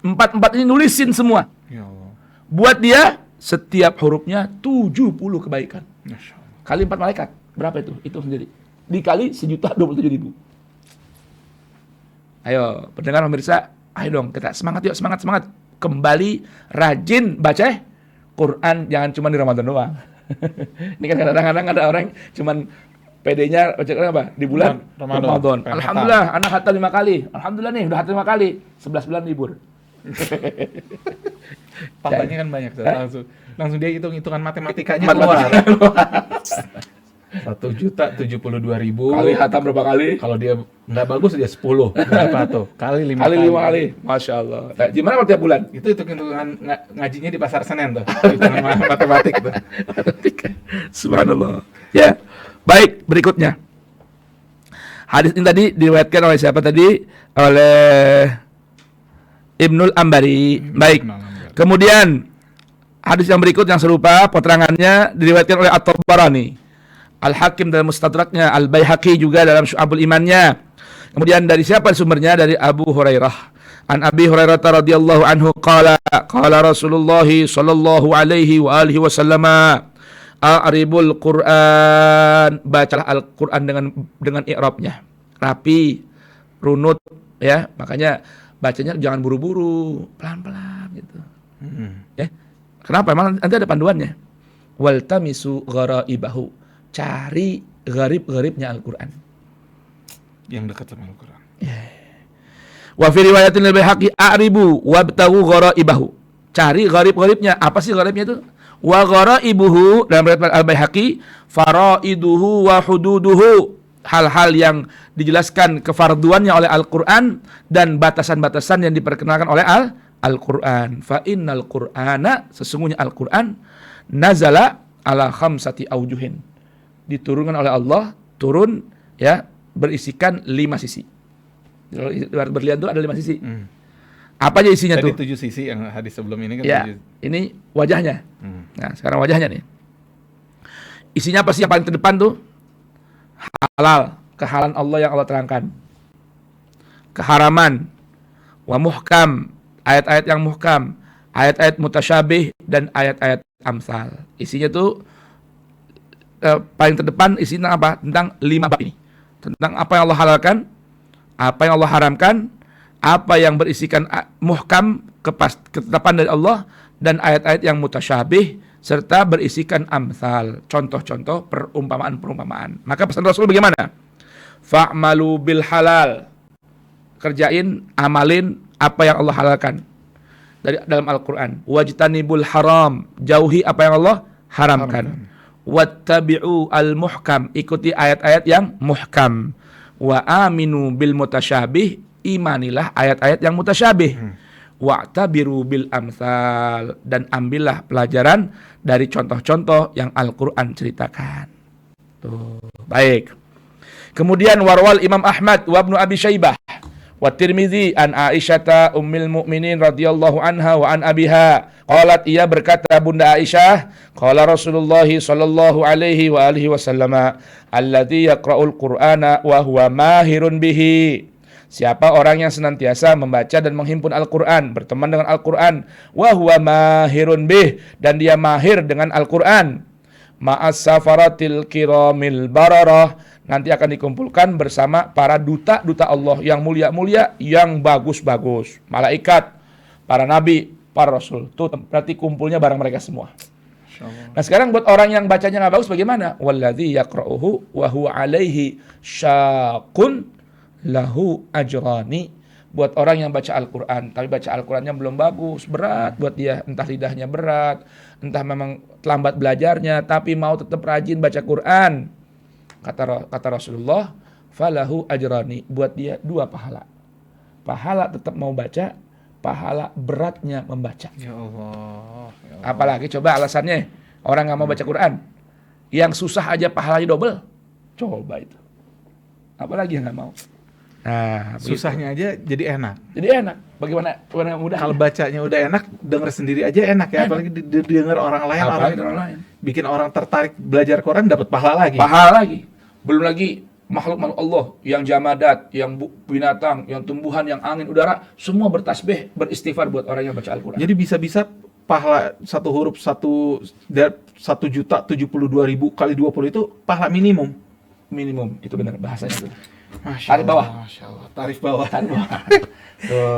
4 ini nulisin semua. Ya Allah. Buat dia setiap hurufnya 70 kebaikan. Kali 4 malaikat, berapa itu? Itu sendiri. Dikali 1.027.000. Ayo, pendengar pemirsa, ayo dong kita semangat yuk, semangat. Kembali rajin baca Quran, jangan cuma di Ramadan doang. Ini kan kadang-kadang ada orang cuman PD-nya baca apa? Di bulan Ramadan. Alhamdulillah, anak hatam 5 kali. Alhamdulillah nih, udah hatam 5 kali. 11 bulan libur. Pahalanya kan banyak, langsung dia hitungan matematikanya keluar. 1.072.000 kali hatam berapa kali? Kalau dia nggak bagus dia 10 berapa tuh? Kali 5 kali. Masya Allah. Nah, gimana kalau tiap bulan? Itu hitungan ngajinya di pasar Senen tuh. Hitungan matematik tuh. Subhanallah. Ya. Baik, berikutnya. Hadis ini tadi diriwayatkan oleh siapa tadi? Oleh Ibnul Ambari. Baik. Kemudian hadis yang berikut yang serupa peterangannya diriwayatkan oleh At-Tabarani, Al-Hakim dalam Mustadraknya, Al-Baihaqi juga dalam Syu'abul Imannya. Kemudian dari siapa sumbernya? Dari Abu Hurairah. An Abi Hurairah radhiyallahu anhu qala Rasulullah sallallahu alaihi wa alihi wasallam, a'ribul Qur'an, bacalah Al-Qur'an dengan i'rabnya. Rapi, runut ya. Makanya bacanya jangan buru-buru, pelan-pelan gitu. Ya. Kenapa? Emang nanti ada panduannya. Waltamisu gharaibahu. Cari gharib-gharibnya Al-Quran. Yang dekat sama Al-Quran. Wa fi riwayatin al-Baihaqi a'ribu wabtagu ghara'ibahu. Cari gharib-gharibnya. Apa sih gharibnya itu? Wa ghara'ibuhu dalam riwayat al-Baihaqi faraiduhu wa hududuhu. Hal-hal yang dijelaskan kefarduannya oleh Al-Qur'an dan batasan-batasan yang diperkenalkan oleh Al-Qur'an. Fa innal Qur'ana, sesungguhnya Al-Qur'an nazala ala khamsati aujuhin. Diturunkan oleh Allah, turun ya, berisikan 5 sisi. Berlian itu ada 5 sisi. Apa aja isinya Tadi tuh? 7 sisi yang hadis sebelum ini kan Ya, 7. ini wajahnya. Nah, sekarang wajahnya nih. Isinya apa sih yang paling terdepan tuh? Halal, kehalalan Allah yang Allah terangkan. Keharaman, wa muhkam, ayat-ayat yang muhkam, ayat-ayat mutasyabih dan ayat-ayat amsal. Isinya tuh paling terdepan isinya apa? Tentang 5 bab ini. Tentang apa yang Allah halalkan, apa yang Allah haramkan, apa yang berisikan muhkam, ketetapan dari Allah, dan ayat-ayat yang mutasyabih serta berisikan amsal, contoh-contoh perumpamaan-perumpamaan. Maka pesan Rasul bagaimana? Fa'malu bil halal. Kerjain, amalin apa yang Allah halalkan dari dalam Al-Qur'an. Wajtanibul haram, jauhi apa yang Allah haramkan. Wattabi'u al-muhkam, ikuti ayat-ayat yang muhkam. Wa aminu bil mutasyabih, imanilah ayat-ayat yang mutasyabih. Wa'tabiru bil amsal, dan ambillah pelajaran dari contoh-contoh yang Al-Qur'an ceritakan. Tuh, baik. Kemudian warwal Imam Ahmad wa Ibnu Abi Syaibah wa Tirmizi an Aisyata ummil mukminin radhiyallahu anha wa an abiha qalat, ia berkata Bunda Aisyah, qala Rasulullah sallallahu alaihi wa alihi wasallama alladzi yaqra'ul Qur'ana wa huwa mahirun bihi. Siapa orang yang senantiasa membaca dan menghimpun Al-Qur'an, berteman dengan Al-Qur'an, wa huwa mahirun bih, dan dia mahir dengan Al-Qur'an, ma'as safaratil kiramil bararah, nanti akan dikumpulkan bersama para duta-duta Allah yang mulia-mulia, yang bagus-bagus, malaikat, para nabi, para rasul. Itu berarti kumpulnya bareng mereka semua. Nah, sekarang buat orang yang bacanya nggak bagus bagaimana? Walladzi yaqra'uhu wa huwa alaihi syaqun lahu ajrani. Buat orang yang baca Al-Qur'an tapi baca Al-Qur'annya belum bagus, berat buat dia, entah lidahnya berat, entah memang terlambat belajarnya, tapi mau tetap rajin baca Qur'an, kata Rasulullah, falahu ajrani, buat dia 2 pahala. Pahala tetap mau baca, pahala beratnya membaca. Ya Allah. Apalagi coba alasannya orang nggak mau baca Quran, yang susah aja pahalanya double. Coba itu, apalagi yang nggak mau. Nah, Susahnya aja jadi enak. Jadi enak. Bagaimana mudah? Kalau bacanya udah enak, denger sendiri aja enak ya. Apalagi denger orang lain, orang lain. Bikin orang tertarik belajar Quran, dapat pahala lagi. Pahala lagi. Belum lagi makhluk-makhluk Allah yang jamadat, yang binatang, yang tumbuhan, yang angin, udara, semua bertasbih, beristighfar buat orang yang baca Al-Quran. Jadi bisa-bisa pahala satu huruf 1.072.000 kali 20 itu pahala minimum. Minimum, itu benar bahasanya itu. Masya Tarif bawah. Masya Allah. Tarif bawah. Tarif bawah.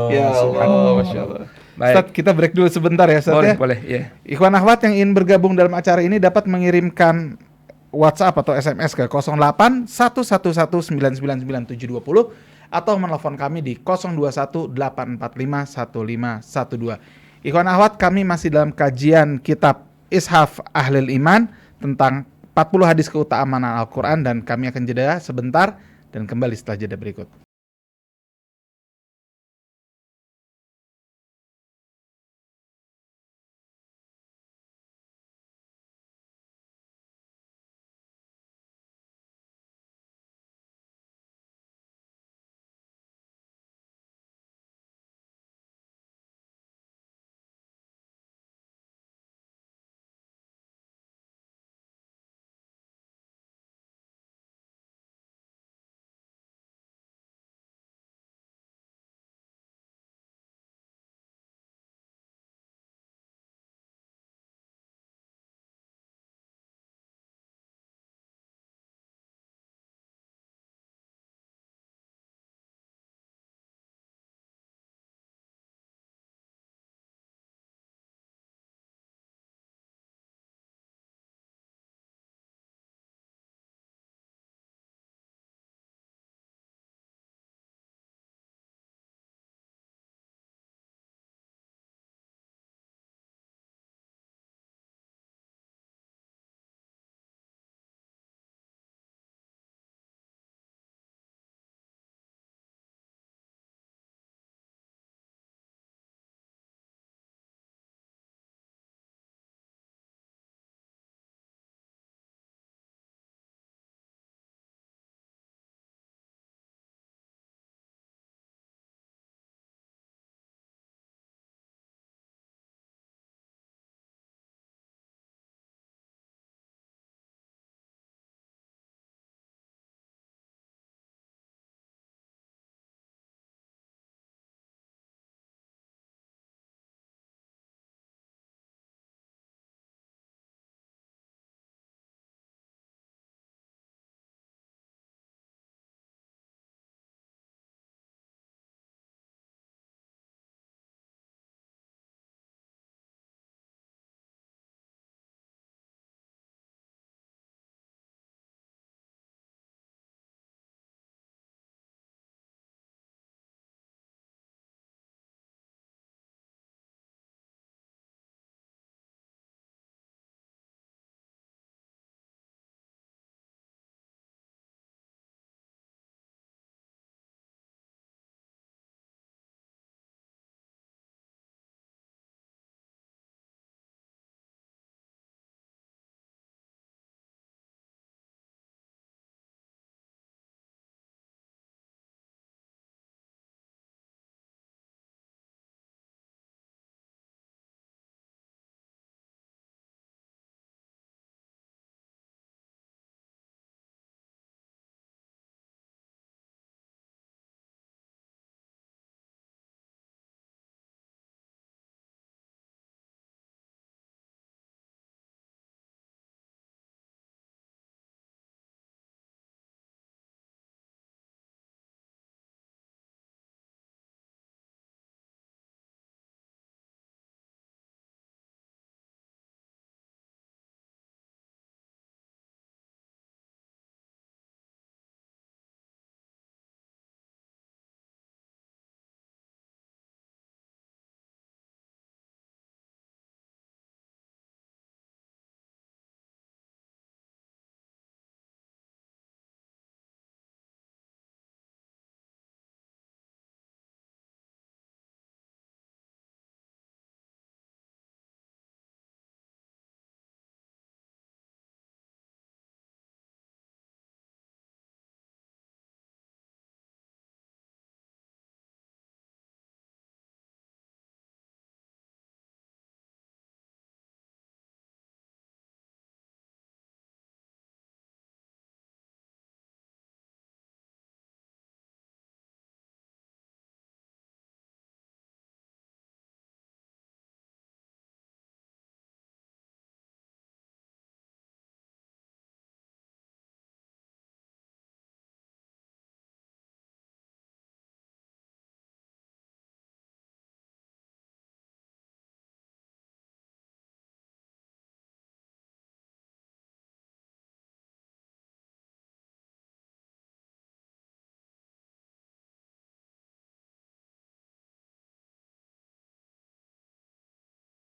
Ya Allah, Masya Allah. Baik. Ustaz, kita break dulu sebentar ya, Ustaz. Boleh, ya. boleh, ya. Ikhwan akhwat yang ingin bergabung dalam acara ini dapat mengirimkan WhatsApp atau SMS ke 08111999 atau menelpon kami di 0218451512. Ikhwan akhwat, kami masih dalam kajian kitab Ishaf Ahlil Iman tentang 40 hadis keutamaan Al-Quran, dan kami akan jeda sebentar dan kembali setelah jeda berikut.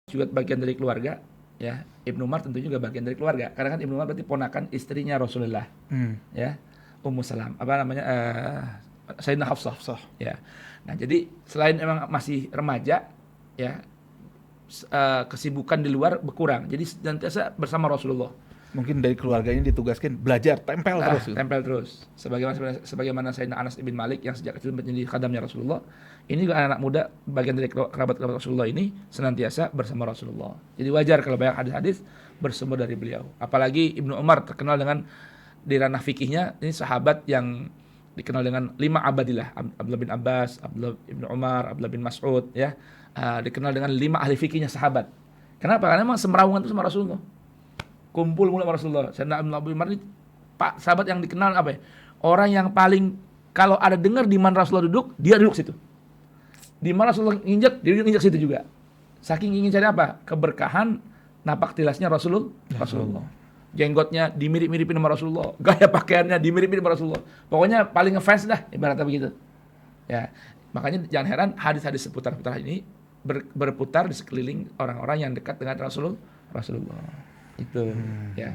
juga bagian dari keluarga, ya. Ibnu Umar tentu juga bagian dari keluarga. Karena kan Ibnu Umar berarti ponakan istrinya Rasulullah, ya. Ummu Salam, apa namanya? Sayyidina Hafsah. Ya. Nah, jadi selain emang masih remaja, ya, kesibukan di luar berkurang. Jadi senantiasa bersama Rasulullah. Mungkin dari keluarganya ditugaskan belajar, tempel terus. Tempel terus. Sebagaimana Sayyidina Anas bin Malik yang sejak kecil menjadi khadamnya Rasulullah. Ini juga anak-anak muda bagian dari kerabat-kerabat Rasulullah ini senantiasa bersama Rasulullah. Jadi wajar kalau banyak hadis-hadis bersumber dari beliau. Apalagi Ibnu Umar terkenal dengan di ranah fikihnya, ini sahabat yang dikenal dengan 5 abadilah. Abdullah bin Abbas, Abdullah bin Umar, Abdullah bin Mas'ud, ya. Dikenal dengan 5 ahli fikihnya sahabat. Kenapa? Karena memang semeraungan itu sama Rasulullah. Kumpul mula sama Rasulullah. Sayyidina Abdullah bin Umar ini Pak sahabat yang dikenal apa ya? Orang yang paling kalau ada dengar di mana Rasulullah duduk, dia duduk situ. Di mana Rasulullah injak, dia injak situ juga. Saking ingin cari apa? Keberkahan napak tilasnya Rasulullah. Jenggotnya dimirip-miripin sama Rasulullah. Gaya pakaiannya dimirip-mirip sama Rasulullah. Pokoknya paling ngefans dah ibaratnya begitu. Ya. Makanya jangan heran hadis-hadis seputar-putar ini berputar di sekeliling orang-orang yang dekat dengan Rasulullah. Itu ya.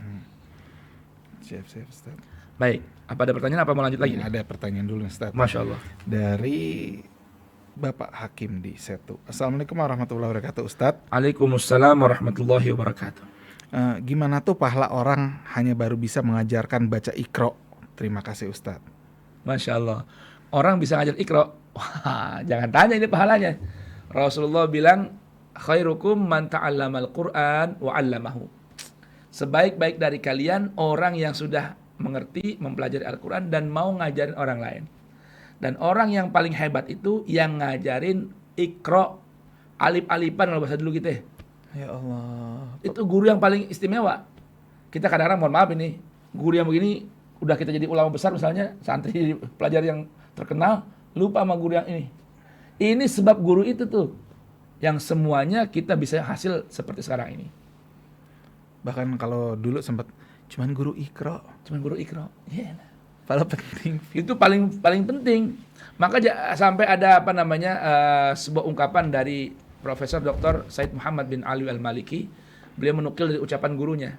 Siap Ustaz. Baik, apa ada pertanyaan apa mau lanjut lagi? Ada pertanyaan dulu Ustaz. Masya Allah. Dari Bapak Hakim di Setu. Assalamualaikum warahmatullahi wabarakatuh Ustaz. Waalaikumsalam warahmatullahi wabarakatuh. Gimana tuh pahala orang hanya baru bisa mengajarkan baca Iqra? Terima kasih Ustaz. Masya Allah. Orang bisa ngajar Iqra. Wah, jangan tanya ini pahalanya. Rasulullah bilang, khairukum man ta'allamal Qur'an wa 'allamahu. Sebaik-baik dari kalian orang yang sudah mengerti, mempelajari Al-Quran dan mau ngajarin orang lain. Dan orang yang paling hebat itu yang ngajarin Iqra, alif-alifan kalau bahasa dulu gitu ya. Ya Allah. Itu guru yang paling istimewa. Kita kadang-kadang mohon maaf ini, guru yang begini udah kita jadi ulama besar misalnya, santri pelajar yang terkenal, lupa sama guru yang ini. Ini sebab guru itu tuh yang semuanya kita bisa hasil seperti sekarang ini. Bahkan kalau dulu sempat cuman guru Iqra. Yeah. Paling penting. Itu paling penting. Maka sampai ada apa namanya sebuah ungkapan dari Profesor Dr. Said Muhammad bin Ali Al-Maliki. Beliau menukil dari ucapan gurunya.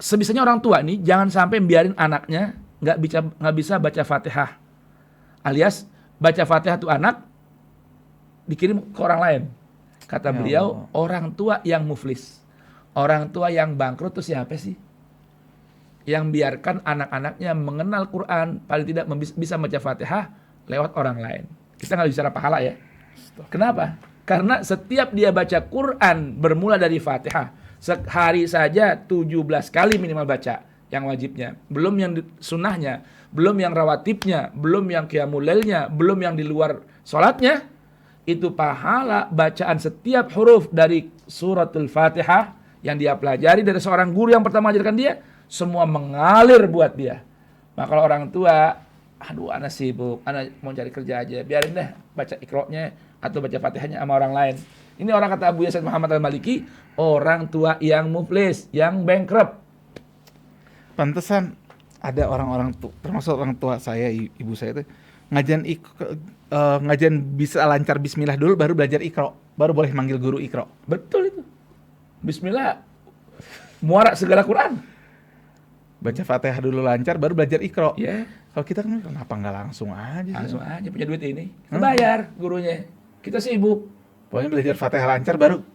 Sebisanya orang tua nih jangan sampai biarin anaknya nggak bisa baca Fatihah. Alias baca Fatihah tuh anak dikirim ke orang lain. Kata beliau, orang tua yang muflis. Orang tua yang bangkrut itu siapa sih? Yang biarkan anak-anaknya mengenal Quran, paling tidak bisa baca Fatihah lewat orang lain. Kita nggak bicara pahala ya. Kenapa? Karena setiap dia baca Quran bermula dari Fatihah, sehari saja 17 kali minimal baca yang wajibnya. Belum yang sunnahnya, belum yang rawatibnya, belum yang qiyamul lailnya, belum yang di luar sholatnya. Itu pahala bacaan setiap huruf dari suratul Fatihah yang dia pelajari dari seorang guru yang pertama ajarkan dia, semua mengalir buat dia. Maka kalau orang tua, aduh anak sibuk, anak mau cari kerja aja, biarin deh baca Iqra-nya atau baca Fatihahnya sama orang lain. Ini orang kata Abu Yasin Muhammad Al-Maliki, orang tua yang muflis, yang bankrupt. Pantesan ada orang-orang termasuk orang tua saya, ibu saya itu ngajian bisa lancar bismillah dulu baru belajar Iqra, baru boleh manggil guru Iqra. Betul itu. Bismillah muara segala Quran. Baca Fatihah dulu lancar baru belajar Iqra. Ya. Kalau kita kan kenapa nggak langsung aja sih? Langsung aja punya duit ini. Kita bayar gurunya. Kita sibuk. Pokoknya belajar Fatihah lancar baru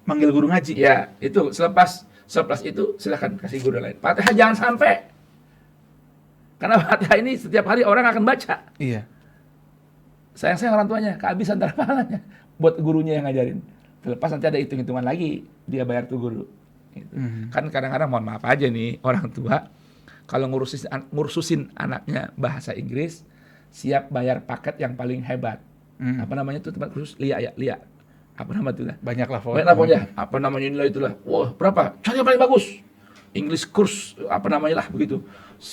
manggil guru ngaji. Ya, itu selepas itu silakan kasih guru lain. Fatihah jangan sampai. Karena Fatihah ini setiap hari orang akan baca. Iya. Sayang orang tuanya, kehabisan antara pahalanya buat gurunya yang ngajarin. Terlepas nanti ada hitung-hitungan lagi, dia bayar tuh guru. Gitu. Kan kadang-kadang mohon maaf aja nih, orang tua kalau ngurusin anaknya bahasa Inggris, siap bayar paket yang paling hebat. Apa namanya tuh tempat khusus? Lia. Apa nama itu lah? Banyak lah pokoknya. Apa namanya inilah itulah. Wah, berapa? Cari yang paling bagus. English course, apa namanya lah begitu.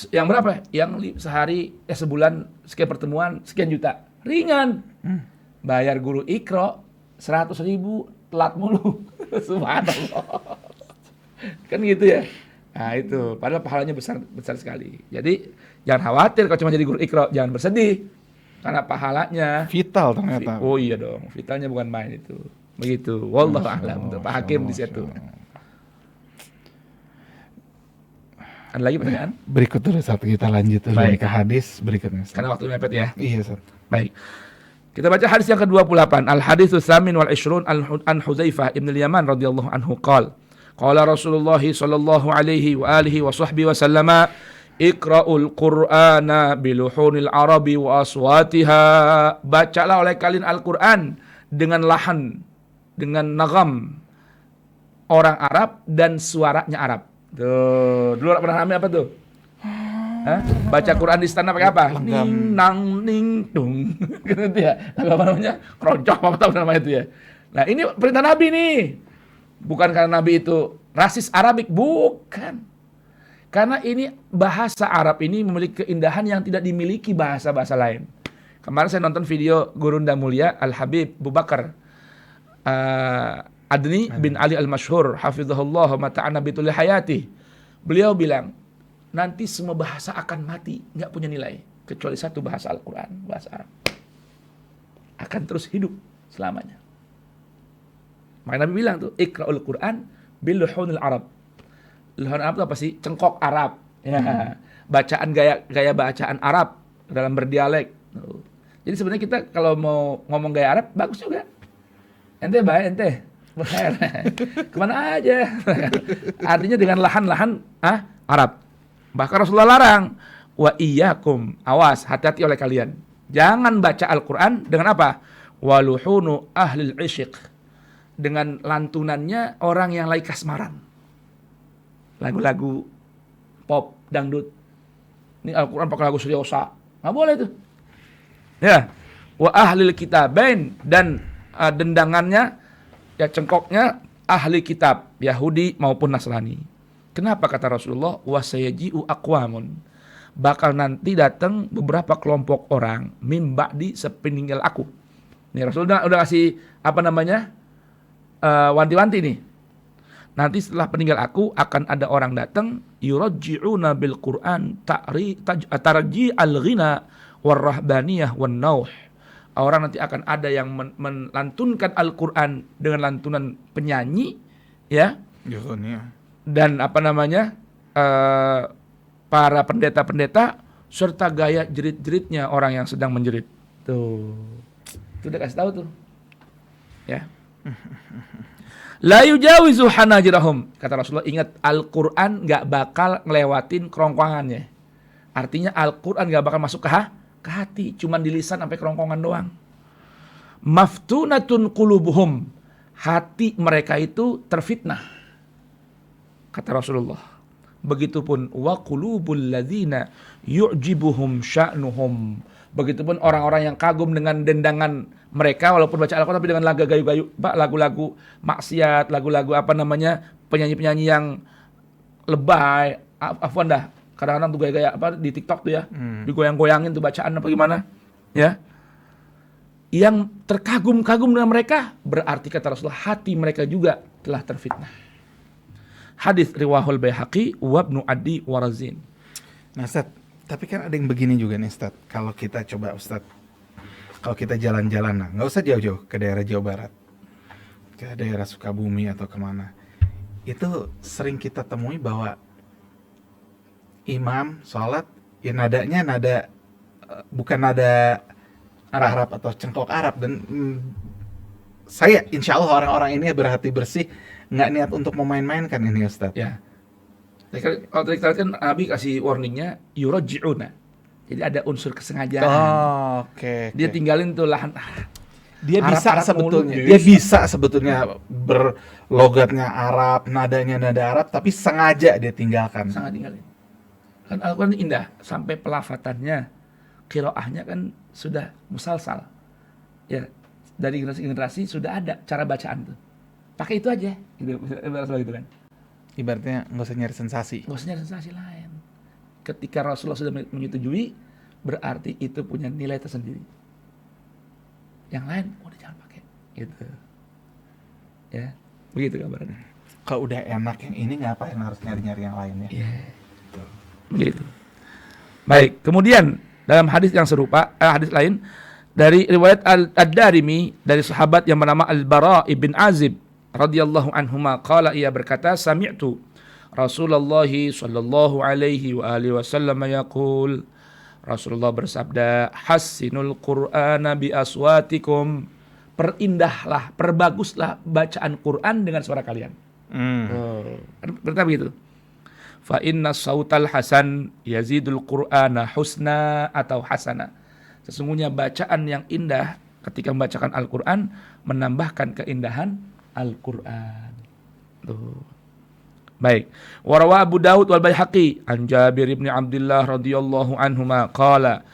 Yang berapa? Yang sehari, sebulan, sekian pertemuan, sekian juta. Ringan. Bayar guru Iqra 100.000 telat mulu. Subhanallah. Kan gitu ya. Nah itu, padahal pahalanya besar sekali. Jadi jangan khawatir kalau cuma jadi guru Iqra, jangan bersedih. Karena pahalanya vital ternyata. Oh iya dong, vitalnya bukan main itu. Begitu. Wallahu a'lam. Untuk Pak Hakim di situ. Ada lagi pertanyaan? Berikut dulu Ustaz, kita lanjut dulu Baik. ke hadis berikutnya Ustaz. Karena waktu mepet ya. Iya Ustaz. Baik. Kita baca hadis yang ke-28. Al-haditsus tsamin wal 20 an Hudzaifah ibn al-Yaman radhiyallahu anhu qala qala Rasulullah sallallahu alaihi wa alihi wa sahbihi wa sallama Iqra'ul Qur'ana biluhunil arabi wa aswatiha. Bacalah oleh kalian Al-Qur'an dengan lahan, dengan nagam orang Arab dan suaranya Arab. Tuh, dulu pernah rame apa tuh? Hah? Baca Quran di istana pakai apa? Ning nang ning dung. Gitu ya. Apa namanya? Keroncong apa tahu namanya itu ya. Nah, ini perintah Nabi nih. Bukan karena Nabi itu rasis Arabik, bukan. Karena ini bahasa Arab ini memiliki keindahan yang tidak dimiliki bahasa-bahasa lain. Kemarin saya nonton video Gurunda Mulia Al-Habib Abu Bakar Adni bin Ali Al-Masyhur hafizahullah wa ta'ana bitul hayati. Beliau bilang, nanti semua bahasa akan mati, nggak punya nilai kecuali satu bahasa Al-Qur'an, bahasa Arab. Akan terus hidup selamanya. Maka Nabi bilang tuh, Iqra'ul Qur'an bil luhunil Arab. Luhun Arab itu apa sih? Cengkok Arab. Ya. Bacaan gaya bacaan Arab dalam berdialek. Jadi sebenarnya kita kalau mau ngomong gaya Arab bagus juga. Ente baik ente. Kemana aja. Artinya dengan lahan-lahan Arab. Bahkan Rasulullah larang, wa iyyakum, awas, hati-hati oleh kalian. Jangan baca Al-Qur'an dengan apa? Waluhunu ahlil isyiq, dengan lantunannya orang yang lagi kasmaran. Lagu-lagu pop, dangdut. Ini Al-Qur'an pakai lagu seriosa. Nggak boleh itu. Ya. Wa ahlil kitabain, dan dendangannya, ya cengkoknya ahli kitab, Yahudi maupun Nasrani. Kenapa kata Rasulullah? Wasayaji'u aqwamun, bakal nanti datang beberapa kelompok orang mim ba'di sepeninggal aku. Nih Rasulullah udah kasih wanti-wanti nih. Nanti setelah peninggal aku akan ada orang datang yurajji'una bil Qur'an tarji al-ghina warrahbaniyah wan nauh. Orang nanti akan ada yang melantunkan Al-Qur'an dengan lantunan penyanyi, ya. Dan para pendeta-pendeta serta gaya jerit-jeritnya orang yang sedang menjerit. Tuh. Itu udah kasih tahu tuh. Ya. La yujawizu hanajirahum. Kata Rasulullah, ingat Al-Qur'an enggak bakal ngelewatin kerongkongannya. Artinya Al-Qur'an enggak bakal masuk ke hati, cuman di lisan sampai kerongkongan doang. Maftunatun qulubuhum, hati mereka itu terfitnah. Kata Rasulullah. Begitupun wa qulubul ladzina yu'jibuhum sya'nuhum. Begitupun orang-orang yang kagum dengan dendangan mereka walaupun baca Al-Qur'an tapi dengan lagu-lagu maksiat, lagu-lagu penyanyi-penyanyi yang lebay. Afwan dah. Kadang-kadang tuh gaya-gaya di TikTok tuh ya, digoyang-goyangin tuh bacaan apa gimana, ya. Yang terkagum-kagum dengan mereka, berarti kata Rasulullah, hati mereka juga telah terfitnah. Hadis riwahul Baihaqi wa Ibnu Adi wa Razin. Nah Ustaz, tapi kan ada yang begini juga nih Ustaz. Kalau kita coba Ustaz, kalau kita jalan-jalan, nggak usah jauh-jauh ke daerah Jawa Barat, ke daerah Sukabumi atau kemana, itu sering kita temui bahwa imam sholat, ya nadanya bukan nada Arab atau cengkok Arab. Dan saya insya Allah orang-orang ini berhati bersih, nggak niat untuk memain-mainkan ini Ustaz. Ya. Kalau tadi kita lihat kan Nabi kasih warningnya yurajji'una. Jadi ada unsur kesengajaan. Oh, oke. Dia tinggalin tuh lahan. Dia Arab bisa sebetulnya berlogatnya Arab, nadanya nada Arab, tapi sengaja dia tinggalkan. Sangat tinggalin. Kan Al-Quran indah, sampai pelafatannya, qiraahnya kan sudah musalsal. Ya, dari generasi ke generasi sudah ada cara bacaan tuh. Pakai itu aja, gitu kan. Ibaratnya nggak usah nyari sensasi. Nggak usah nyari sensasi lain. Ketika Rasulullah sudah menyetujui, berarti itu punya nilai tersendiri. Yang lain udah jangan pakai, gitu. Ya, begitu kabarnya. Kalau udah enak yang ini ngapain harus nyari-nyari yang lain ya? Iya. Begitu. Baik, kemudian dalam hadis yang serupa, hadis lain, Dari riwayat Ad-Darimi dari sahabat yang bernama Al-Bara ibn Azib radhiyallahu anhuma qala, ia berkata, sami'tu Rasulullah sallallahu alaihi wa alihi wasallam yaqul, Rasulullah bersabda, hassinul Qur'ana bi aswatikum, perindahlah, perbaguslah bacaan Quran dengan suara kalian. Berarti begitu. Fa inna sautal hasan yazidul Qur'ana husna atau hasana. Sesungguhnya bacaan yang indah ketika membacakan Al-Quran menambahkan keindahan Al-Quran. Tuh. Baik. Warawa Abu Daud wal Baihaqi an Jabir bin Abdullah radhiyallahu anhuma qala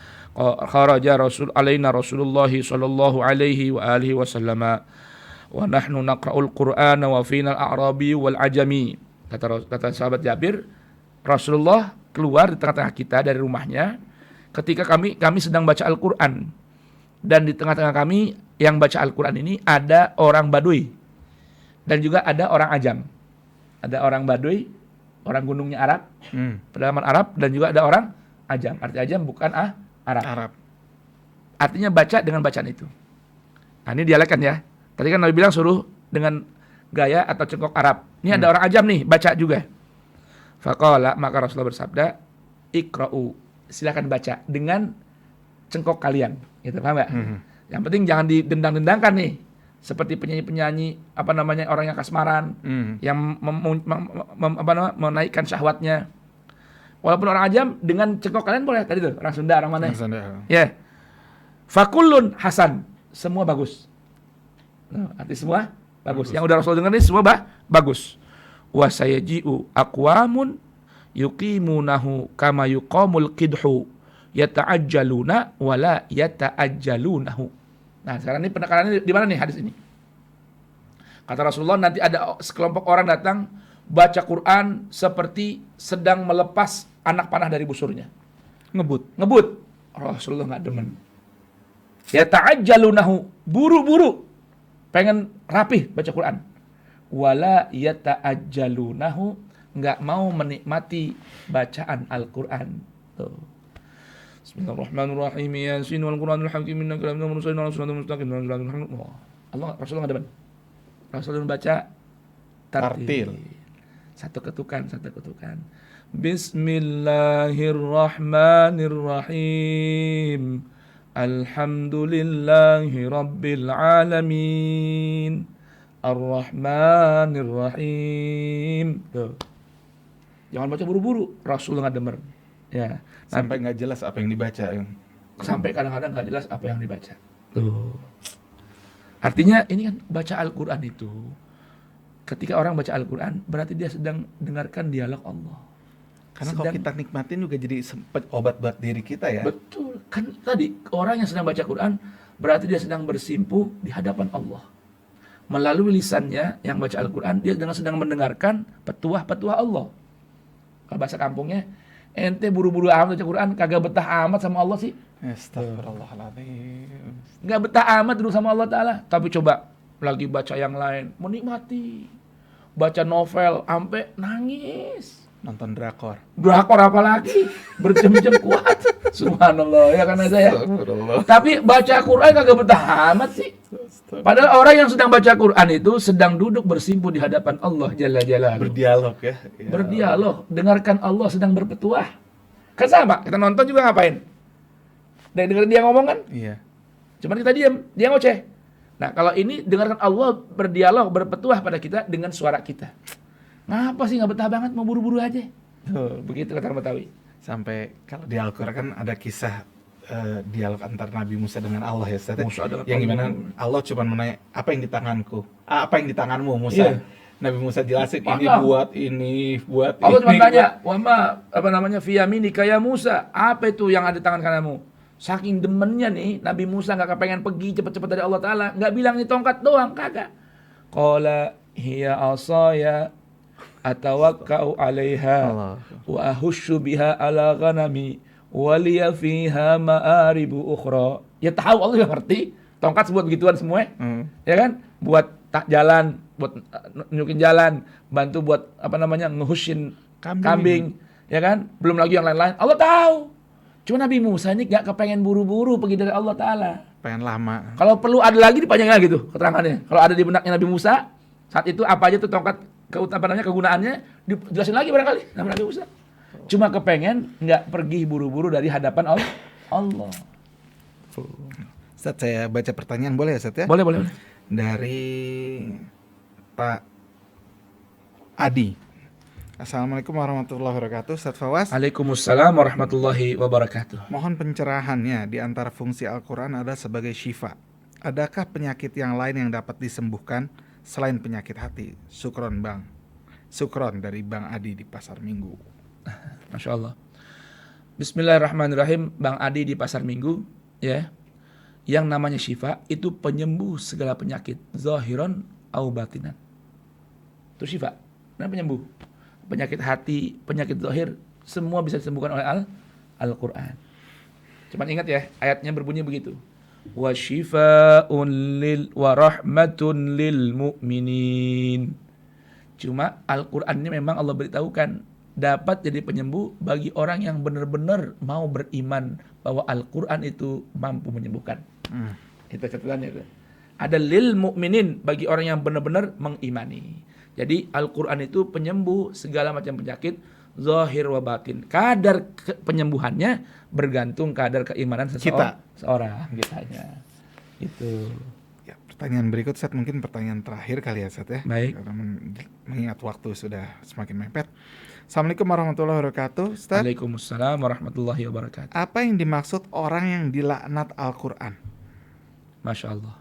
kharaja Rasulullah sallallahu alaihi wa alihi wasallam wa nahnu naqra'ul Qur'ana wa fina al-a'rabi wal ajami. Kata sahabat Jabir, Rasulullah keluar di tengah-tengah kita dari rumahnya ketika kami sedang baca Al-Quran, dan di tengah-tengah kami yang baca Al-Quran ini ada orang Baduy dan juga ada orang Ajam. Ada orang Baduy, orang gunungnya Arab, pedalaman Arab, dan juga ada orang Ajam. Arti Ajam bukan Arab. Artinya baca dengan bacaan itu. Nah, ini dialek kan ya. Tadi kan Nabi bilang suruh dengan gaya atau cengkok Arab. Ini ada orang Ajam nih, baca juga. Faqala, maka Rasulullah bersabda, ikra'u, silakan baca dengan cengkok kalian. Gitu, paham nggak? Yang penting jangan didendang-dendangkan nih. Seperti penyanyi-penyanyi orang yang kasmaran, yang menaikkan syahwatnya. Walaupun orang Ajam dengan cengkok kalian boleh. Tadi tuh orang Sunda, orang mana? Ya. Fakullun hasan, semua bagus. Arti semua bagus. Yang udah Rasul dengar ini semua bagus. Wa sayaji'u aqwamun yuqimunahu kama yuqamul qidhu yata'ajjaluna wala yata'ajjalunahu. Nah, sekarang ini penekanannya di mana nih hadis ini? Kata Rasulullah, nanti ada sekelompok orang datang baca Quran seperti sedang melepas anak panah dari busurnya. Ngebut. Rasulullah nggak demen. Yata'ajjalunahu, buru-buru pengen rapih baca Quran. Wala yata'ajjalunahu, nggak mau menikmati bacaan Al-Quran. Tuh. Bismillahirrahmanirrahim. Yasin wal Qur'anul hakim innaka laminal mursalin wa rasulun mustaqim. Allah, Rasulullah nggak demen. Rasulullah baca tartil. Satu ketukan. Bismillahirrahmanirrahim. Alhamdulillahi rabbil alamin. Ar-Rahmanir-Rahim. Tuh. Jangan baca buru-buru. Rasulullah nggak demen. Ya. Sampai nggak jelas apa yang dibaca. Sampai kadang-kadang nggak jelas apa yang dibaca. Tuh. Artinya ini kan baca Al-Quran itu, ketika orang baca Al-Quran berarti dia sedang dengarkan dialog Allah. Karena kalau kita nikmatin juga jadi sempat obat buat diri kita ya. Betul. Kan tadi orang yang sedang baca Quran berarti dia sedang bersimpuh di hadapan Allah. Melalui lisannya yang baca Al-Quran, dia sedang mendengarkan petuah-petuah Allah. Kalau bahasa kampungnya, ente buru-buru amat baca Quran, kagak betah amat sama Allah sih. Astagfirullahaladzim. Nggak betah amat dulu sama Allah Ta'ala. Tapi coba lagi baca yang lain, menikmati. Baca novel, sampai nangis. Nonton drakor apa lagi? Berjam-jam kuat. Subhanallah, ya kan saya. Tapi baca Quran kagak betah amat sih. Padahal orang yang sedang baca Quran itu sedang duduk bersimpuh di hadapan Allah Jalla Jalaluhu. Berdialog ya. Berdialog, dengarkan Allah sedang berpetuah. Kan sama, kita nonton juga ngapain? Dengar dia ngomong kan? Iya. Cuman kita diam, dia ngoceh. Nah, kalau ini dengarkan Allah berdialog, berpetuah pada kita dengan suara kita. Ngapa sih nggak betah banget, mau buru-buru aja? Tuh, begitu kata orang Betawi. Sampai kalau di Al-Quran kan ada kisah dialog antar Nabi Musa dengan Allah ya Ustaz. Yang gimana Allah cuma menanya, apa yang di tanganku? Apa yang di tanganmu Musa? Iya. Nabi Musa jelasin ini buat Allah cuma tanya, fi yaminika ya Musa, apa itu yang ada di tangan kananmu? Saking demennya nih Nabi Musa nggak kepengen pergi cepat-cepat dari Allah Ta'ala, nggak bilang ini tongkat doang, kagak. Qala hiya asaya atawakka'u 'alaiha wa ahussu biha ala ghanami wa liya fiha ma'aribu ukhra. Ya tahu, Allah yang ngerti. Tongkat buat begituan semua. Ya kan? Buat jalan, buat nunjukin jalan, bantu buat ngehusin kambing. Ya kan? Belum lagi yang lain-lain. Allah tahu. Cuma Nabi Musa ini gak kepengen buru-buru pergi dari Allah Ta'ala. pengen lama. Kalau perlu ada lagi dipanjangin lagi tuh keterangannya. Kalau ada di benaknya Nabi Musa, saat itu apa aja tuh tongkat kegunaannya dijelasin lagi barangkali sama Nabi Musa. Cuma kepengen nggak pergi buru-buru dari hadapan Allah. Ustaz, saya baca pertanyaan boleh ya Ustaz ya? Boleh. Dari Pak Adi. Assalamualaikum warahmatullahi wabarakatuh. Ustaz Fawaz, Waalaikumsalam warahmatullahi wabarakatuh. mohon pencerahannya di antara fungsi Al-Quran ada sebagai syifa. Adakah penyakit yang lain yang dapat disembuhkan selain penyakit hati? Sukron Bang. Sukron dari Bang Adi di Pasar Minggu. Masya Allah. Bismillahirrahmanirrahim. Bang Adi di Pasar Minggu, ya. Yang namanya syifa itu penyembuh segala penyakit, zahiran au batinan. Itu syifa. Nah, penyembuh. Penyakit hati, penyakit zahir, semua bisa disembuhkan oleh Al-Quran. Cuman ingat ya, ayatnya berbunyi begitu. Wa syifa'un wa rahmatun lil mu'minin. Cuma Al-Quran ini memang Allah beritahukan dapat jadi penyembuh bagi orang yang benar-benar mau beriman bahwa Al-Quran itu mampu menyembuhkan. Itu catatannya itu. Ada lil mu'minin bagi orang yang benar-benar mengimani. Jadi Al-Quran itu penyembuh segala macam penyakit zahir wa batin. Kadar penyembuhannya bergantung kadar keimanan seseorang kitanya. Itu. Ya, pertanyaan berikut Ustaz, mungkin pertanyaan terakhir kali ya Ustaz ya. Baik. Karena mengingat waktu sudah semakin mepet. Assalamualaikum warahmatullahi wabarakatuh. Ustaz, Waalaikumsalam warahmatullahi wabarakatuh. apa yang dimaksud orang yang dilaknat Al-Quran? Masya Allah.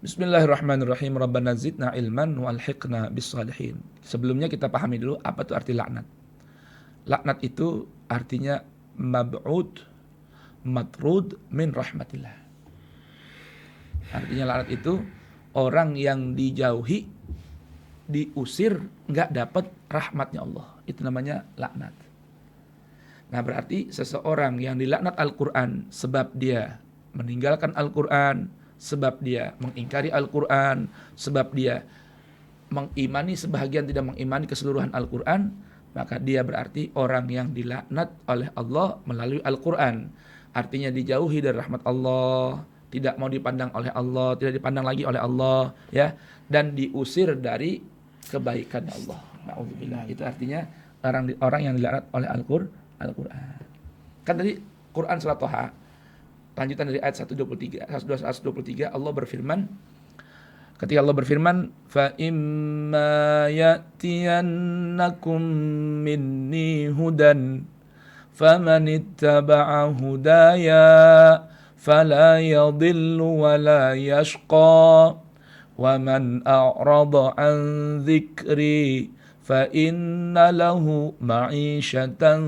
Bismillahirrahmanirrahim. Rabbana zidna ilman wa alhiqna bis-salihin. Sebelumnya kita pahami dulu apa itu arti laknat. Laknat itu artinya mab'ud, matrud min rahmatillah. Artinya laknat itu orang yang dijauhi, diusir, nggak dapat rahmatnya Allah. Itu namanya laknat. Nah, berarti seseorang yang dilaknat Al-Quran sebab dia meninggalkan Al-Quran, sebab dia mengingkari Al-Quran, sebab dia mengimani sebahagian, tidak mengimani keseluruhan Al-Quran, maka dia berarti orang yang dilaknat oleh Allah melalui Al-Quran. Artinya dijauhi dari rahmat Allah, tidak mau dipandang oleh Allah, tidak dipandang lagi oleh Allah, ya, dan diusir dari kebaikan Allah. Na'udzubillah. Itu artinya orang yang dilaknat oleh Al-Quran. Kan tadi Quran surat Thaha, lanjutan dari ayat 123 Allah berfirman, ketika Allah berfirman, fa imma ya'tiyannakum minni hudan faman ittaba'a hudaya fala yadhillu wa la yashqa wa man a'rada an dhikri fa inna lahu ma'ishatan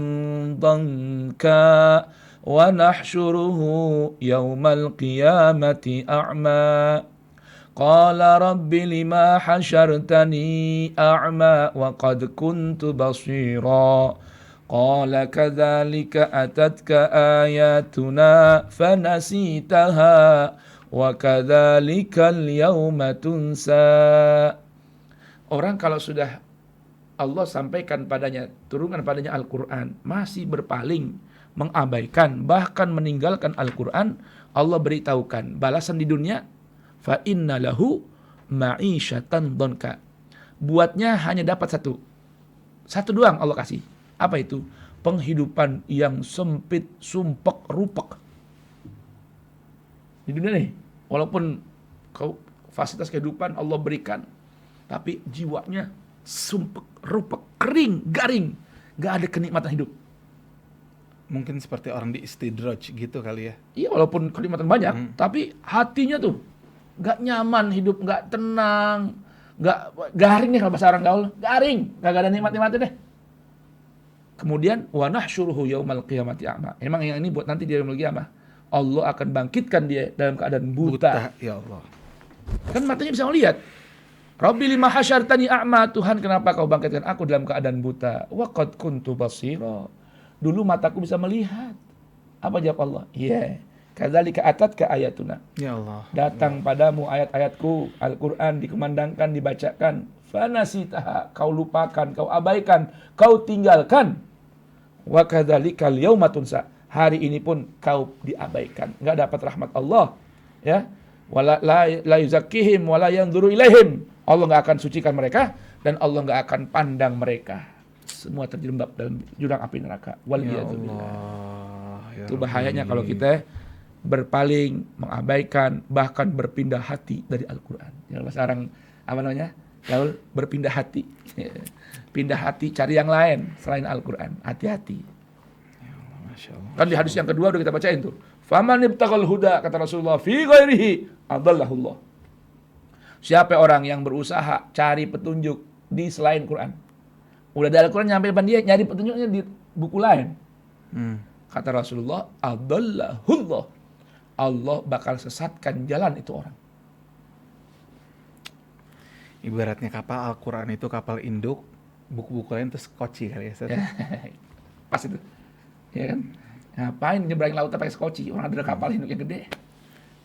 dhanka wa nahsyuruhu yawmal qiyamati a'ma qala rabbi lima hasyartani a'ma wa qad kuntu basira qala kadzalika atatka ayatuna fanasitaha wa kadzalikal yawma tunsa. Orang kalau sudah Allah sampaikan padanya, turunkan padanya Al-Quran, masih berpaling, mengabaikan, bahkan meninggalkan Al-Quran, Allah beritahukan balasan di dunia, fa inna lahu ma'isyatan dhanka. Buatnya hanya dapat satu doang Allah kasih. Apa itu? Penghidupan yang sempit, sumpek, rupek. Di dunia nih, walaupun fasilitas kehidupan Allah berikan, tapi jiwanya sumpek, rupek, kering, garing, gak ada kenikmatan hidup. Mungkin seperti orang di istidraj gitu kali ya. Iya, walaupun kenikmatan banyak, tapi hatinya tuh gak nyaman hidup, gak tenang, gak garing nih kalau bahasa orang gaul, garing, gak ada nikmat-nikmatnya deh. Kemudian wa nahsyuruhu yaumal qiyamati a'ma. Emang yang ini buat nanti di yaumul qiyamah. Allah akan bangkitkan dia dalam keadaan buta. Ya Allah. Kan matanya bisa melihat. Rabbi lima hasyartani a'ma, Tuhan kenapa kau bangkitkan aku dalam keadaan buta? Wa qad kuntu basira. Dulu mataku bisa melihat. Apa jawab Allah? Iya. Kadzalika atatka ayatuna. Ya Allah. Datang padamu ayat-ayatku, Al-Quran dikumandangkan, dibacakan. Fanasitaha, kau lupakan, kau abaikan, kau tinggalkan. Wa kadzalikal yauma tunsa. hari ini pun kau diabaikan, nggak dapat rahmat Allah, ya. Wala la yuzakkihim wala yanzuru ilaihim. Allah nggak akan sucikan mereka dan Allah nggak akan pandang mereka. Semua terjerembab dalam jurang api neraka. Waliyadzubillah. Itu bahayanya kalau kita berpaling, mengabaikan, bahkan berpindah hati dari Al-Quran. Yang sekarang apa namanya? Lalu berpindah hati. Pindah hati cari yang lain selain Al-Quran. Hati-hati. Masya Allah. Kan di hadis yang kedua udah kita bacain tuh. Faman ibtaqal huda, kata Rasulullah, fi ghairihi adallahullah. Siapa orang yang berusaha cari petunjuk di selain Quran? Udah ada Al-Quran nyampe depan dia, nyari petunjuknya di buku lain. Kata Rasulullah, adallahullah. Allah bakal sesatkan jalan itu orang. Ibaratnya kapal Al-Quran itu kapal induk, buku-buku lain itu skoci kali ya, Ustaz. Pas itu. Ya kan? Ngapain nyebrangin lautan pakai skoci? Orang ada kapal induk yang gede.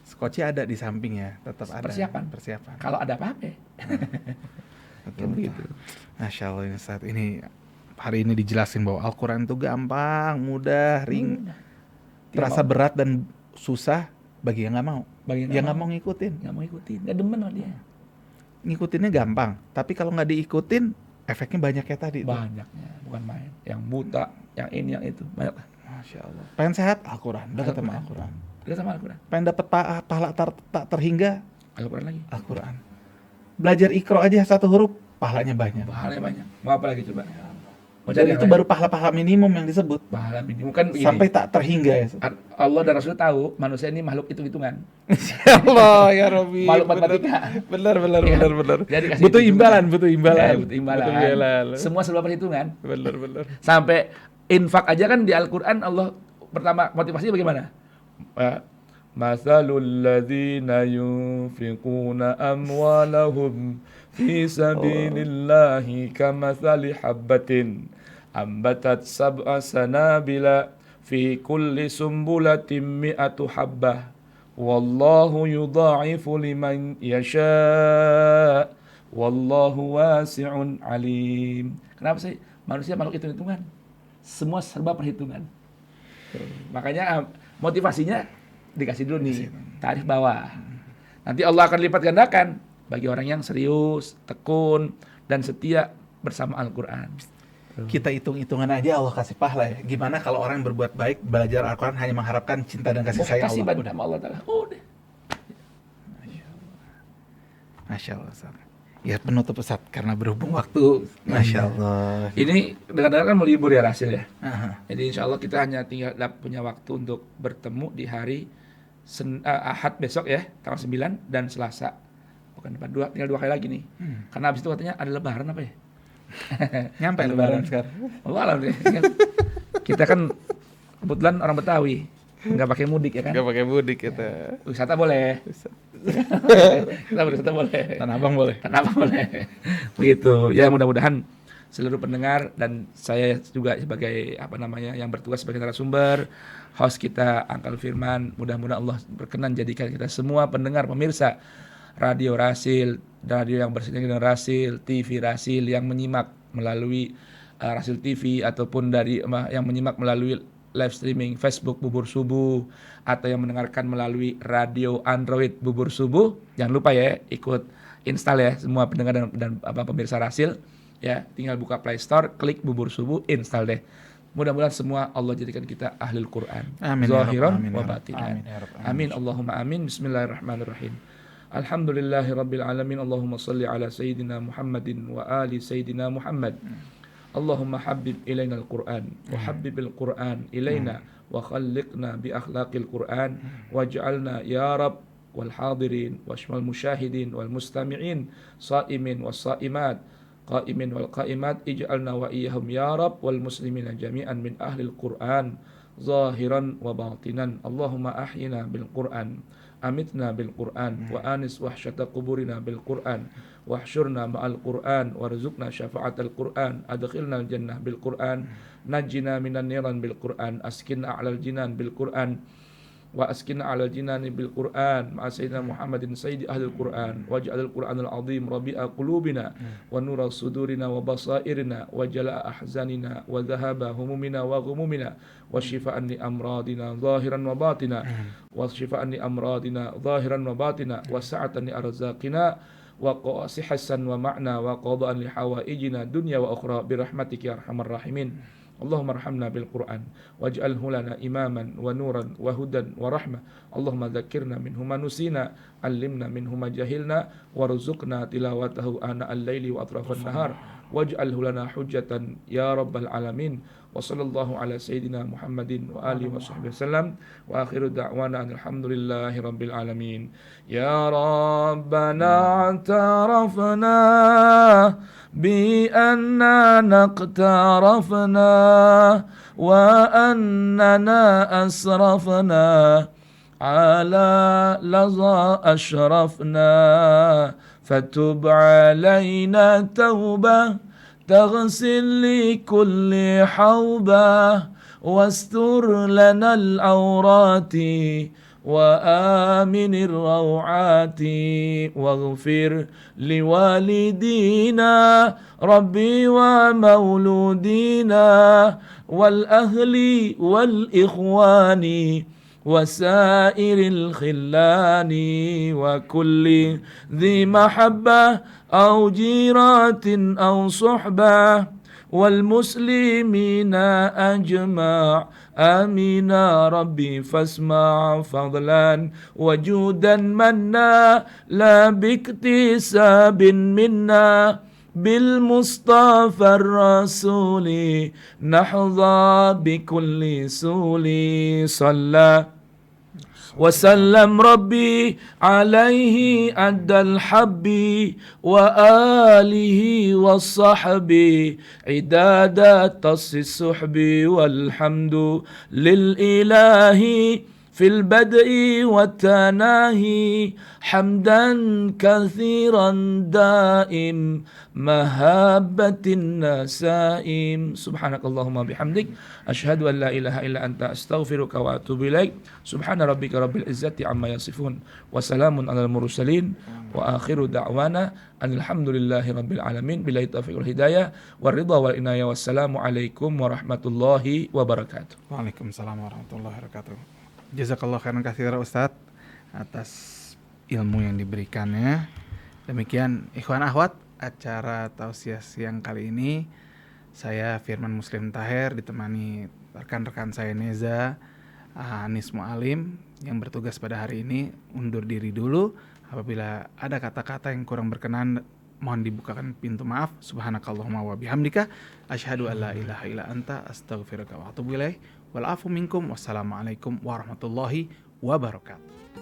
Skoci ada di sampingnya, tetap ada. Persiapan. Kalau ada apa-apa. Betul. Masya Allah ini saat ini hari ini dijelasin bahwa Al-Quran itu gampang, mudah, terasa berat dan susah bagi yang nggak mau. Yang nggak mau ngikutin. Nggak demen sama dia. Ngikutinnya gampang, tapi kalau nggak diikutin, efeknya banyak ya tadi. Banyaknya, bukan main. Yang buta, yang ini, yang itu, banyak. Masya Allah. Pengen sehat, Al-Quran. Dekat sama Al-Quran. Pengen dapat pahala tak terhingga, Al-Quran lagi. Al-Quran. Belajar Iqra aja 1 huruf, pahalanya banyak. Mau apa lagi coba? Dan itu baru pahala-pahala minimum yang disebut. Pahala minimum kan begini. Sampai tak terhingga ya. Allah dan Rasul tahu manusia ini makhluk hitung-hitungan. Ya Allah ya Rabbi. Makhluk matematika. Benar. Jadi butuh imbalan. Butuh imbalan. Semua serba perhitungan. Benar. Sampai infak aja kan di Al-Quran Allah pertama motivasinya bagaimana? Masalul ladzina yunfiquna amwalahum fi sabilillahi kamathali habbatin ambatat sab'a sanabila fi kulli sumbulatin mi'atu habbah wallahu yudha'ifu liman yasha wallahu wasi'un alim. Kenapa sih manusia makhluk hitung-hitungan? Semua serba perhitungan. Makanya motivasinya dikasih dulu nih tarif bawah. Nanti Allah akan lipat gandakan bagi orang yang serius, tekun, dan setia bersama Al-Quran. Kita hitung-hitungan aja Allah kasih pahala ya. Gimana kalau orang yang berbuat baik, belajar Al-Quran hanya mengharapkan cinta dan kasih sayang Allah. Kasih sama Allah Ta'ala. Udah. Masya Allah. Ya penutup Ustaz, karena berhubung waktu. Masya Allah. Ini dengar-dengar kan mau libur ya Rasil ya. Aha. Jadi insya Allah kita hanya tinggal punya waktu untuk bertemu di hari Ahad besok ya, tanggal 9 dan Selasa. Bukan tinggal 2 kali lagi nih. Karena habis itu katanya ada lebaran apa ya? Nyampe lebaran sekarang. Allah deh. Kita kan kebetulan orang Betawi, nggak pakai mudik ya kan? Nggak pakai mudik kita. Wisata boleh. Kita berwisata boleh. Tanah Abang boleh. Begitu. Ya mudah-mudahan seluruh pendengar dan saya juga sebagai yang bertugas sebagai narasumber, host kita Angkal Firman, mudah-mudahan Allah berkenan jadikan kita semua pendengar pemirsa Radio Rasil, radio yang bersinggungan dengan Rasil, TV Rasil yang menyimak melalui Rasil TV ataupun yang menyimak melalui live streaming Facebook Bubur Subuh atau yang mendengarkan melalui radio Android Bubur Subuh. Jangan lupa ya ikut install ya semua pendengar dan pemirsa Rasil ya, tinggal buka Play Store, klik Bubur Subuh, install deh. Mudah-mudahan semua Allah jadikan kita ahlul Quran. Amin. Zahiran wa batinan. Amin. Allahumma amin. Bismillahirrahmanirrahim. Alhamdulillahi Rabbil Alamin. Allahumma salli ala Sayyidina Muhammadin wa ali Sayyidina Muhammad. Allahumma habib ilayna al-Quran wa habibil Quran ilayna wa khalliqna bi akhlaqil Quran waj'alna ya Rab wal hadirin washmal musyahidin wal mustami'in sa'imin was sa'imat qa'imin wal qa'imat ij'alna wa iyyahum ya Rab wal muslimina jami'an min ahlil Quran zahiran wa batinan. Allahumma ahyina bil Quran amitna bil Quran wa anis wahsyata quburina bil Quran wahsyurna ma'al Quran warzuqna syafa'atal Quran adkhilna al jannah bil Quran najjina minan niran bil Quran askinna a'lal jinan bil Quran wa askina 'alal jinani bil Qur'an ma'a sayyidina Muhammadin sayyidi ahlil Qur'an waj'alil Qur'anal 'azim rabi'a qulubina wa nura sudurina wa basairina wa jala'a ahzanina wa dhahaba humumina wa ghumumina wa shifaan li amradina zahiran wa batina wa shifaan li amradina zahiran wa batina wa sa'atan li arzaqina wa qasihasan wa ma'na wa qada'an li hawaijina dunya wa ukhra birahmatika ya arhamar rahimin. Allahumma arhamna bil Qur'an waj'alhu lana imaman wa nuran wa hudan wa rahmah. Allahumma dzakkirna minhu ma nusina, 'allimna minhu ma jahilna, warzuqna tilawatahu ana al-laili wa atrafan nahar. Waj'alhu lana hujjatan ya rabbal alamin. Wa sallallahu ala sayyidina Muhammadin wa alihi wa sahbihi wasallam wa akhiru da'wana alhamdulillahi rabbil alamin. Ya rabbana tarafna بأننا اقترفنا وأننا أسرفنا على لظى أشرفنا فتب علينا توبة تغسل لكل حوبة واستر لنا العورات وآمن الروعات واغفر لوالدينا ربي ومولودينا والأهل والإخوان وسائر الخلان وكل ذي محبة أو جيرات أو صحبة والمسلمين أجمع آمين ربي فاسمع فضلا وجودا منا لا باكتساب منا بالمصطفى الرسول نحظى بكل سول صلى وسلم ربي عليه عد الحب وآله والصحب عداد تص السحب والحمد للإله في البدء والتناهي حمدا كثيرا دائم مهابة النسائم سبحانك اللهم بحمدك أشهد أن لا إله إلا أنت أستغفرك وأتوب إليك سبحان ربك رب العزة عما يصفون وسلام على المرسلين وآخر دعوانا أن الحمد لله رب العالمين بالله التوفيق والهداية والرضا والعناية والسلام عليكم ورحمة الله وبركاته. Waalaikumsalam warahmatullahi wabarakatuh. Jazakallah khairan katsira Ustadz atas ilmu yang diberikannya. Demikian ikhwan akhwat acara tausiah siang kali ini. Saya Firman Muslim Taher ditemani rekan-rekan saya Neza, Anis Mu'alim yang bertugas pada hari ini undur diri dulu. Apabila ada kata-kata yang kurang berkenan mohon dibukakan pintu maaf. Subhanakallahumma wa bihamdika asyhadu an la ilaha illa anta astaghfiruka wa atubu ilaik. Wal afu minkum. Wassalamualaikum warahmatullahi wabarakatuh.